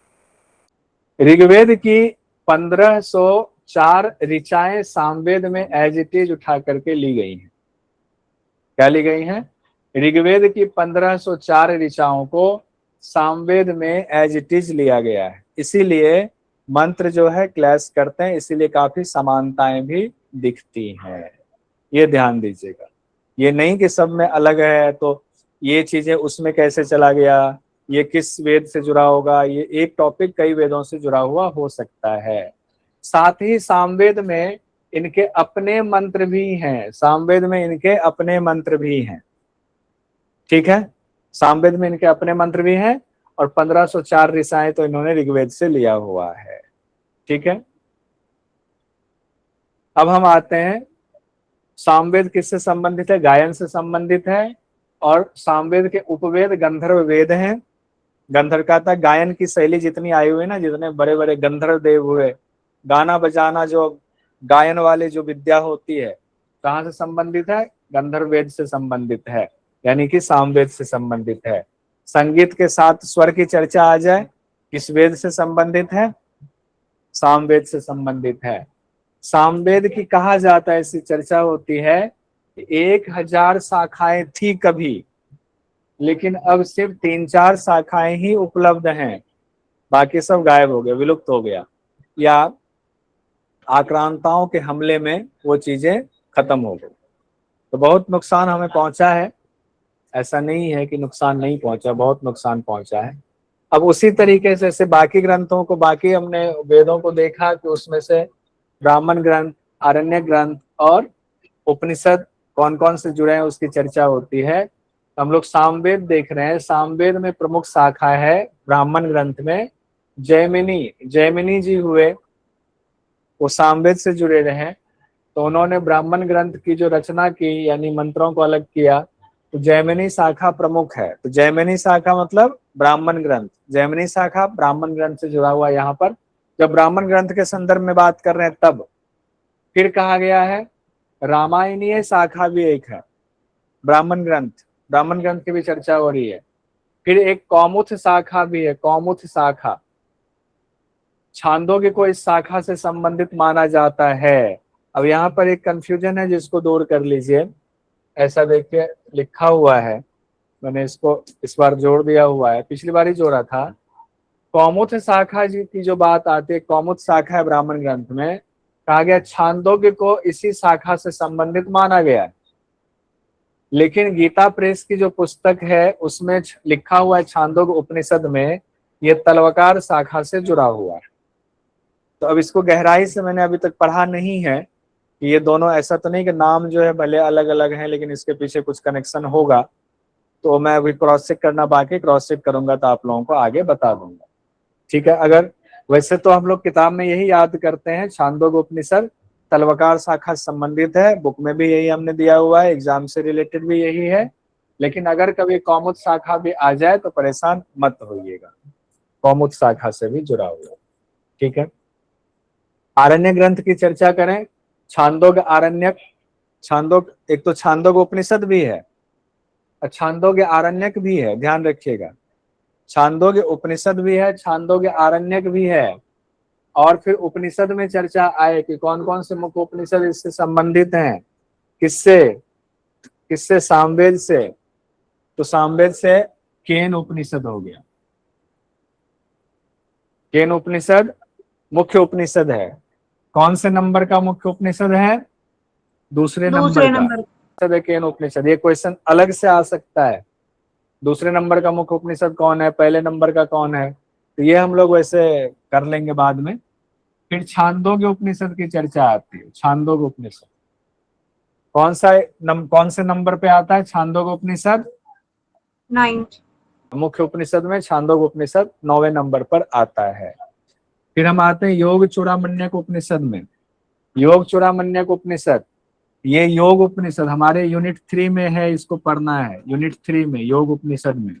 ऋग्वेद की 1504 ऋचाएं सामवेद में एज इट इज उठा करके ली गई हैं। क्या ली गई हैं? ऋग्वेद की 1504 ऋचाओं को सामवेद में एज इट इज लिया गया है। इसीलिए मंत्र जो है क्लैश करते हैं, इसीलिए काफी समानताएं भी दिखती हैं। ये ध्यान दीजिएगा। ये नहीं कि सब में अलग है तो ये चीजें उसमें कैसे चला गया, ये किस वेद से जुड़ा होगा। ये एक टॉपिक कई वेदों से जुड़ा हुआ हो सकता है। साथ ही सामवेद में इनके अपने मंत्र भी हैं। सामवेद में इनके अपने मंत्र भी हैं। ठीक है, सामवेद में इनके अपने मंत्र भी हैं और 1504 ऋचाएं तो इन्होंने ऋग्वेद से लिया हुआ है। ठीक है, अब हम आते हैं सामवेद किससे संबंधित है? गायन से संबंधित है। और सामवेद के उपवेद गंधर्व वेद हैं। गंधर्व का था गायन की शैली जितनी आई हुई ना, जितने बड़े बड़े गंधर्व देव हुए, गाना बजाना जो गायन वाले जो विद्या होती है, कहाँ से संबंधित है? गंधर्व वेद से संबंधित है, यानी कि सामवेद से संबंधित है। संगीत के साथ स्वर की चर्चा आ जाए, किस वेद से संबंधित है? सामवेद से संबंधित है। सामवेद की कहा जाता है, ऐसी चर्चा होती है 1000 शाखाएं थी कभी, लेकिन अब सिर्फ 3-4 शाखाएं ही उपलब्ध हैं, बाकी सब गायब हो गए, विलुप्त हो गया, या आक्रांताओं के हमले में वो चीजें खत्म हो गई। तो बहुत नुकसान हमें पहुंचा है, ऐसा नहीं है कि नुकसान नहीं पहुंचा, बहुत नुकसान पहुंचा है। अब उसी तरीके से जैसे बाकी ग्रंथों को, बाकी हमने वेदों को देखा कि उसमें से ब्राह्मण ग्रंथ, आरण्यक ग्रंथ और उपनिषद कौन कौन से जुड़े हैं उसकी चर्चा होती है। हम लोग सामवेद देख रहे हैं। सामवेद में प्रमुख शाखा है ब्राह्मण ग्रंथ में जैमिनी। जैमिनी जी हुए, वो सामवेद से जुड़े रहे, तो उन्होंने ब्राह्मण ग्रंथ की जो रचना की, यानी मंत्रों को अलग किया, तो जैमिनी शाखा प्रमुख है। तो जैमिनी शाखा मतलब ब्राह्मण ग्रंथ, जैमिनी शाखा ब्राह्मण ग्रंथ से जुड़ा हुआ। यहाँ पर जब ब्राह्मण ग्रंथ के संदर्भ में बात कर रहे हैं तब फिर कहा गया है रामायणीय शाखा भी एक है ब्राह्मण ग्रंथ, ब्राह्मण ग्रंथ की भी चर्चा हो रही है। फिर एक कौमुथ शाखा भी है, कौमुथ शाखा, छांदोग्य को इस शाखा से संबंधित माना जाता है। अब यहाँ पर एक कंफ्यूजन है जिसको दूर कर लीजिए। ऐसा देखिए लिखा हुआ है, मैंने इसको इस बार जोड़ दिया हुआ है, पिछली बार ही जोड़ा था। कौमुथ शाखा जी की जो बात आती है, कौमुथ शाखा है ब्राह्मण ग्रंथ में, कहा गया छांदोग्य को इसी शाखा से संबंधित माना गया है। लेकिन गीता प्रेस की जो पुस्तक है उसमें लिखा हुआ है छांदोग्य उपनिषद में ये तलवकार शाखा से जुड़ा हुआ है। तो अब इसको गहराई से मैंने अभी तक पढ़ा नहीं है कि ये दोनों, ऐसा तो नहीं कि नाम जो है भले अलग अलग हैं लेकिन इसके पीछे कुछ कनेक्शन होगा, तो मैं अभी क्रॉस चेक करना बाकी, क्रॉस चेक करूंगा तो आप लोगों को आगे बता दूंगा। ठीक है, अगर वैसे तो हम लोग किताब में यही याद करते हैं छांदोग्य उपनिषद तलवकार शाखा से संबंधित है, बुक में भी यही हमने दिया हुआ है, एग्जाम से रिलेटेड भी यही है। लेकिन अगर कभी कौमुद शाखा भी आ जाए तो परेशान मत होइएगा, कौमुद शाखा से भी जुड़ा हुआ है। ठीक है, आरण्य ग्रंथ की चर्चा करें, छांदोग्य आरण्यक, छांदोग्य एक तो छांदोग्य उपनिषद भी है और छांदोग्य आरण्यक भी है, ध्यान रखिएगा। छांदोग्य उपनिषद भी है, छांदोग्य आरण्यक भी है। और फिर उपनिषद में चर्चा आए कि कौन कौन से मुख्य उपनिषद इससे संबंधित हैं, किससे किससे? सामवेद से। तो सामवेद से केन उपनिषद हो गया। केन उपनिषद मुख्य उपनिषद है। कौन से नंबर का मुख्य उपनिषद है? दूसरे नंबर का केन उपनिषद। ये क्वेश्चन अलग से आ सकता है, दूसरे नंबर का मुख्य उपनिषद कौन है, पहले नंबर का कौन है, तो ये हम लोग वैसे कर लेंगे बाद में। फिर छांदोग्य उपनिषद की चर्चा आती है। छांदोग्य उपनिषद कौन से नंबर पे आता है? छांदोग्य उपनिषद 9th। मुख्य उपनिषद में छांदोग्य उपनिषद 9वें नंबर पर आता है। फिर हम आते हैं योग चूड़ामण्यक उपनिषद में। योग चूड़ामण्यक उपनिषद, ये योग उपनिषद हमारे यूनिट 3 में है, इसको पढ़ना है यूनिट 3 में, योग उपनिषद में।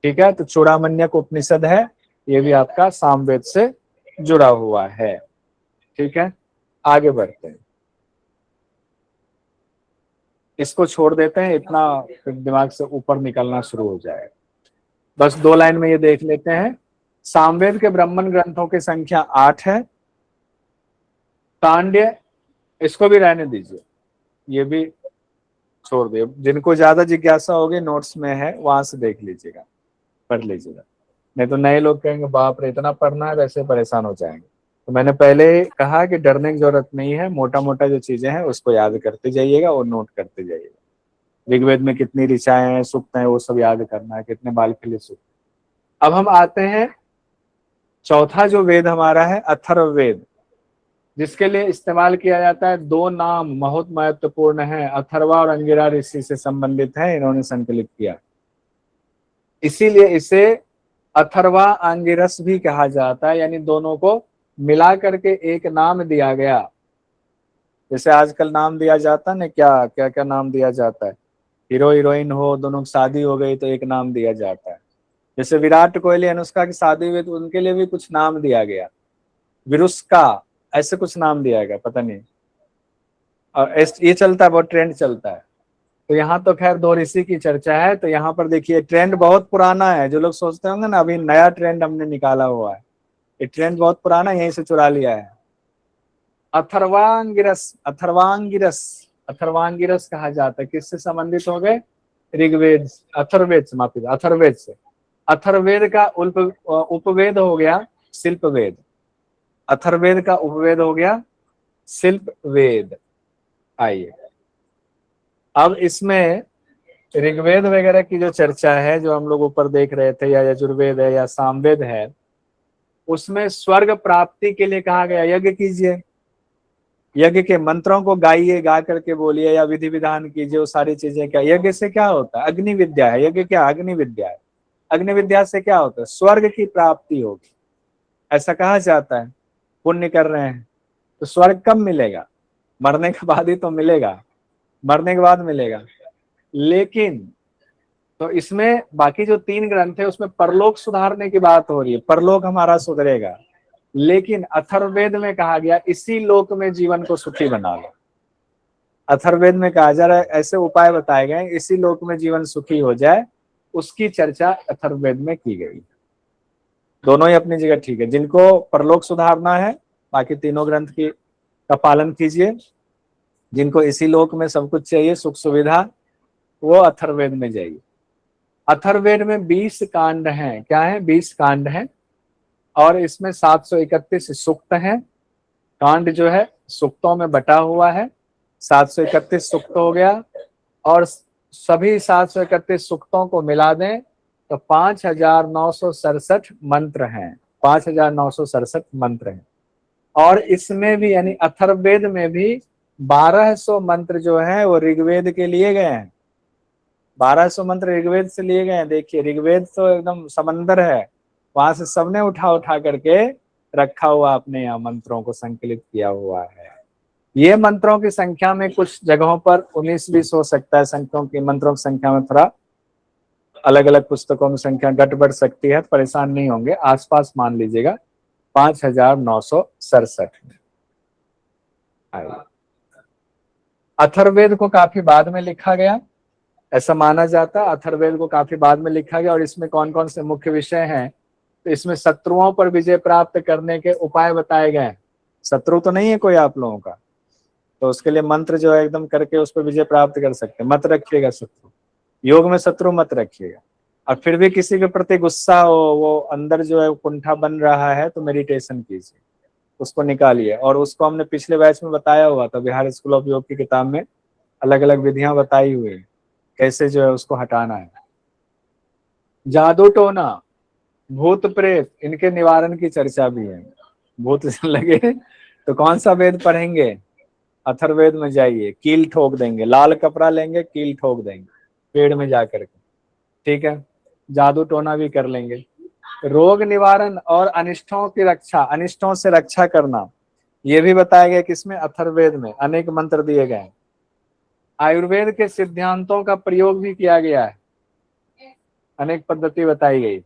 ठीक है, तो चूड़ामण्यक उपनिषद है, ये भी आपका सामवेद से जुड़ा हुआ है। ठीक है, आगे बढ़ते हैं। इसको छोड़ देते हैं, इतना दिमाग से ऊपर निकलना शुरू हो जाएगा। बस 2 लाइन में ये देख लेते हैं। सामवेद के ब्राह्मण ग्रंथों की संख्या 8 है। तांड्य, इसको भी रहने दीजिए, ये भी छोड़ दे। जिनको ज्यादा जिज्ञासा होगी नोट्स में है, वहां से देख लीजिएगा, पढ़ लीजिएगा। नहीं तो नए लोग कहेंगे बाप रे इतना पढ़ना है, वैसे परेशान हो जाएंगे। तो मैंने पहले कहा कि डरने की जरूरत नहीं है, मोटा मोटा जो चीजें हैं उसको याद करते जाइएगा और नोट करते जाइएगा। ऋग्वेद में कितनी ऋचाएं हैं, सूक्त हैं, वो सब याद करना है, कितने बाल के लिए सूक्त। अब हम आते हैं चौथा जो वेद हमारा है अथर्ववेद, जिसके लिए इस्तेमाल किया जाता है 2 नाम बहुत महत्वपूर्ण है, अथर्वा और अंगिरा ऋषि से संबंधित है, इन्होंने संकलित किया, इसीलिए इसे अथर्वा अंगिरस भी कहा जाता है, यानी दोनों को मिला करके एक नाम दिया गया। जैसे आजकल नाम दिया जाता है ना, क्या क्या क्या नाम दिया जाता है, हीरो हीरोइन हो, दोनों की शादी हो गई तो एक नाम दिया जाता है। जैसे विराट कोहली अनुष्का की शादी हुई तो उनके लिए भी कुछ नाम दिया गया, विरुष्का, ऐसे कुछ नाम दिया गया, पता नहीं। और ये चलता है, बहुत ट्रेंड चलता है। तो यहाँ तो खैर 2 ऋषि की चर्चा है, तो यहाँ पर देखिए ट्रेंड बहुत पुराना है। जो लोग सोचते होंगे ना अभी नया ट्रेंड हमने निकाला हुआ है, ये ट्रेंड बहुत पुराना है, यहीं से चुरा लिया है। अथर्वांगिरस, अथर्वांगिरस, अथर्वांगिरस कहा जाता है, किससे संबंधित हो गए? ऋग्वेद, अथर्ववेद से, माफी, अथर्ववेद से। अथर्ववेद का उपवेद हो गया शिल्पवेद। अथर्ववेद का उपवेद हो गया शिल्पवेद। आइए अब इसमें ऋग्वेद वगैरह की जो चर्चा है, जो हम लोग ऊपर देख रहे थे, या यजुर्वेद है या सामवेद है, उसमें स्वर्ग प्राप्ति के लिए कहा गया यज्ञ कीजिए, यज्ञ के मंत्रों को गाइए, गा करके बोलिए, या विधि विधान कीजिए, वो सारी चीजें। क्या यज्ञ से क्या होता है? अग्नि विद्या है यज्ञ। क्या अग्नि विद्या है? अग्नि विद्या से क्या होता है? स्वर्ग की प्राप्ति होगी, ऐसा कहा जाता है। पुण्य कर रहे हैं तो स्वर्ग कब मिलेगा? मरने के बाद ही तो मिलेगा, मरने के बाद मिलेगा। लेकिन तो इसमें बाकी जो 3 ग्रंथ है उसमें परलोक सुधारने की बात हो रही है, परलोक हमारा सुधरेगा। लेकिन अथर्ववेद में कहा गया इसी लोक में जीवन को सुखी बना लो। अथर्ववेद में कहा जा रहा है ऐसे उपाय बताए गए इसी लोक में जीवन सुखी हो जाए, उसकी चर्चा अथर्ववेद में की गई। दोनों ही अपनी जगह ठीक है। जिनको परलोक सुधारना है बाकी तीनों ग्रंथ की का पालन कीजिए, जिनको इसी लोक में सब कुछ चाहिए, सुख सुविधा, वो अथर्ववेद में जाइए। अथर्ववेद में 20 कांड हैं। क्या है? 20 कांड हैं, और इसमें 731 सूक्त हैं। कांड जो है सूक्तों में बटा हुआ है, 731 सूक्त हो गया। और सभी 731 सूक्तों को मिला दें तो 5967 मंत्र हैं, 5967 मंत्र हैं। और इसमें भी यानी अथर्ववेद में भी 1200 मंत्र जो है वो ऋग्वेद के लिए गए हैं। 1200 मंत्र ऋग्वेद से लिए गए हैं। देखिए ऋग्वेद तो एकदम समंदर है, वहां से सबने उठा उठा करके रखा हुआ, अपने यहाँ मंत्रों को संकलित किया हुआ है। ये मंत्रों की संख्या में कुछ जगहों पर 19-20 हो सकता है, संख्याओं की, मंत्रों की संख्या में थोड़ा अलग अलग पुस्तकों में संख्या घट बढ़ सकती है, परेशान नहीं होंगे, आसपास मान लीजिएगा 5967 में। अथर्ववेद को काफी बाद में लिखा गया, ऐसा माना जाता है। अथर्ववेद को काफी बाद में लिखा गया, और इसमें कौन कौन से मुख्य विषय हैं? तो इसमें शत्रुओं पर विजय प्राप्त करने के उपाय बताए गए हैं। शत्रु तो नहीं है कोई आप लोगों का, तो उसके लिए मंत्र जो है एकदम करके उस पर विजय प्राप्त कर सकते हैं। मत रखिएगा शत्रु, योग में शत्रु मत रखिएगा। और फिर भी किसी के प्रति गुस्सा हो, वो अंदर जो है कुंठा बन रहा है, तो मेडिटेशन कीजिए, उसको निकालिए। और उसको हमने पिछले बैच में बताया हुआ था, बिहार स्कूल ऑफ योग की किताब में अलग अलग विधियां बताई हुई है कैसे जो है उसको हटाना है। जादू टोना, भूत प्रेत, इनके निवारण की चर्चा भी है। भूत लगे तो कौन सा वेद पढ़ेंगे? अथर्ववेद में जाइए, कील ठोक देंगे, लाल कपड़ा लेंगे, कील ठोक देंगे पेड़ में जाकर के, ठीक है। जादू टोना भी कर लेंगे। रोग निवारण और अनिष्टों की रक्षा, अनिष्टों से रक्षा करना, ये भी बताया गया किसमें? अथर्ववेद में अनेक मंत्र दिए गए हैं। आयुर्वेद के सिद्धांतों का प्रयोग भी किया गया है, अनेक पद्धति बताई गई।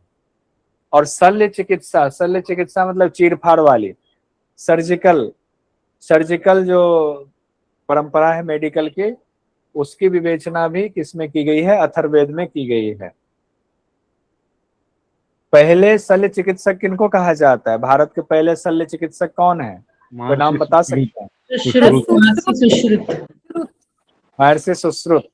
और शल्य चिकित्सा, शल्य चिकित्सा मतलब चीरफाड़ वाली, सर्जिकल जो परंपरा है मेडिकल की, उसकी विवेचना भी किसमें की गई है? अथर्ववेद में की गई है। पहले शल्य चिकित्सक किनको कहा जाता है? भारत के पहले शल्य चिकित्सक कौन है? कोई नाम बता सकते हैं? महर्षि सुश्रुत।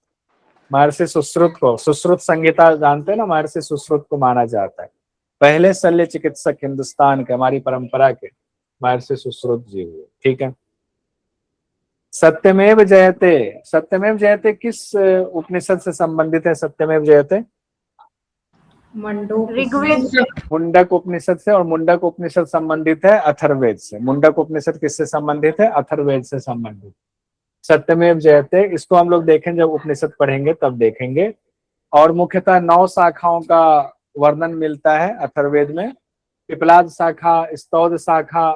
महर्षि सुश्रुत को, सुश्रुत संहिता जानते हैं ना, महर्षि सुश्रुत को माना जाता है पहले शल्य चिकित्सक हिंदुस्तान के, हमारी परंपरा के महर्षि सुश्रुत जी हुए, ठीक है। सत्यमेव जयते, सत्यमेव जयते किस उपनिषद से संबंधित है? सत्यमेव जयते ऋग्वेद। मुंडक उपनिषद से, और मुंडक उपनिषद संबंधित है अथर्ववेद से। मुंडक उपनिषद किससे संबंधित है? अथर्ववेद से संबंधित। सत्यमेव जयते, इसको हम लोग देखें जब उपनिषद पढ़ेंगे तब देखेंगे। और मुख्यतः 9 शाखाओं का वर्णन मिलता है अथर्ववेद में। पिपलाद शाखा, स्तौद शाखा,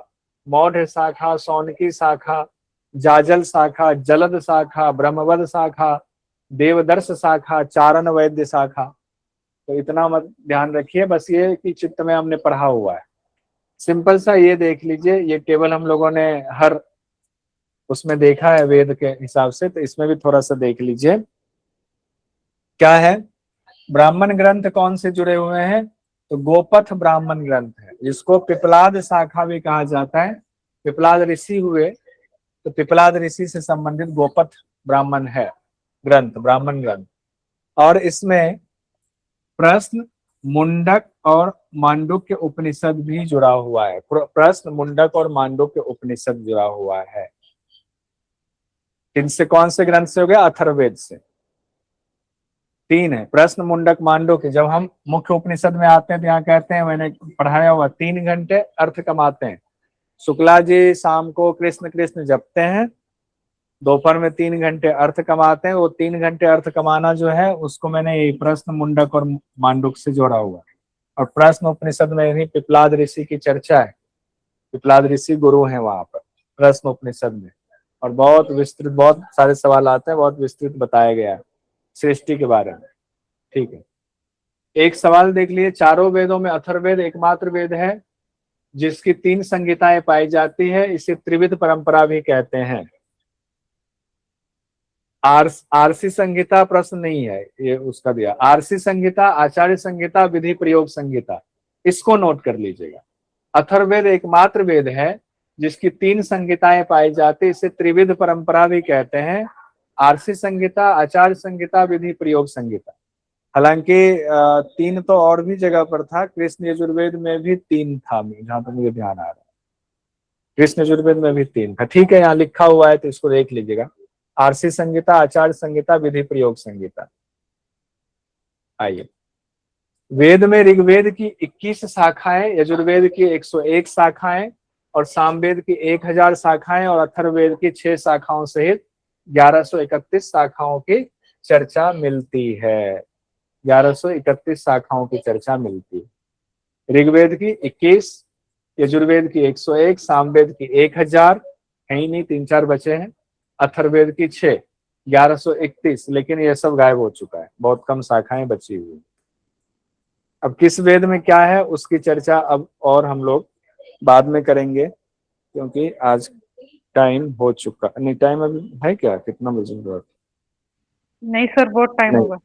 मौढ़ शाखा, सौनकी शाखा, जाजल शाखा, जलद शाखा, ब्रह्मवद शाखा, देवदर्श शाखा, चारण वैद्य शाखा। तो इतना मत ध्यान रखिए, बस ये कि चित्त में हमने पढ़ा हुआ है। सिंपल सा ये देख लीजिए, ये टेबल हम लोगों ने हर उसमें देखा है वेद के हिसाब से, तो इसमें भी थोड़ा सा देख लीजिए क्या है। ब्राह्मण ग्रंथ कौन से जुड़े हुए हैं? तो गोपथ ब्राह्मण ग्रंथ है, जिसको पिपलाद शाखा भी कहा जाता है। पिपलाद ऋषि हुए, तो पिपलाद ऋषि से संबंधित गोपथ ब्राह्मण है ग्रंथ, ब्राह्मण ग्रंथ। और इसमें प्रश्न, मुंडक और मांडुक्य उपनिषद भी जुड़ा हुआ है। प्रश्न, मुंडक और मांडुक्य उपनिषद जुड़ा हुआ है। इनसे कौन से ग्रंथ से हो गया? अथर्ववेद से। 3 है, प्रश्न, मुंडक, मांडुक्य। जब हम मुख्य उपनिषद में आते हैं तो यहाँ कहते हैं, मैंने पढ़ाया हुआ, 3 घंटे अर्थ कमाते हैं। शुक्ला जी शाम को कृष्ण कृष्ण जपते हैं, दोपहर में 3 घंटे अर्थ कमाते हैं। वो 3 घंटे अर्थ कमाना जो है उसको मैंने प्रश्न, मुंडक और मांडुक से जोड़ा हुआ है। और प्रश्न उपनिषद में ही पिपलाद ऋषि की चर्चा है, पिपलाद ऋषि गुरु हैं वहां पर प्रश्न उपनिषद में। और बहुत विस्तृत, बहुत सारे सवाल आते हैं, बहुत विस्तृत बताया गया है सृष्टि के बारे में, ठीक है। एक सवाल देख लिए, चारों वेदों में अथर्ववेद एकमात्र वेद है जिसकी 3 संहिताएं पाई जाती है। इसे त्रिविध परंपरा भी कहते हैं। आरसी संहिता प्रश्न नहीं है, ये उसका दिया। आरसी संहिता, आचार्य संहिता, विधि प्रयोग संहिता, इसको नोट कर लीजिएगा। अथर्ववेद एकमात्र वेद है जिसकी 3 संहिताएं पाई जाती, इसे त्रिविध परंपरा भी कहते हैं। आरसी संहिता, आचार्य संहिता, विधि प्रयोग संहिता। हालांकि 3 तो और भी जगह पर था, कृष्ण यजुर्वेद में भी 3 था, जहां तक मुझे ध्यान आ रहा है, कृष्ण यजुर्वेद में भी 3 था, ठीक है। यहाँ लिखा हुआ है तो इसको देख लीजिएगा। आरसी संहिता, आचार्य संहिता, विधि प्रयोग संहिता। आइए, वेद में ऋग्वेद की 21 शाखाएं, यजुर्वेद की 101 शाखाएं, और सामवेद की 1000 शाखाएं, और अथर्ववेद की 6 शाखाओं सहित 1131 शाखाओं की चर्चा मिलती है। 1131 शाखाओं की चर्चा मिलती है। ऋग्वेद की 21, यजुर्वेद की 101, सामवेद की 1000 है ही नहीं, 3-4 बचे हैं। अथर्ववेद की 6, 1131, लेकिन ये सब गायब हो चुका है, बहुत कम शाखाएं बची हुई। अब किस वेद में क्या है उसकी चर्चा अब और हम लोग बाद में करेंगे, क्योंकि आज टाइम हो चुका नहीं। टाइम अभी है क्या? कितना बजे? नहीं सर, बहुत टाइम होगा।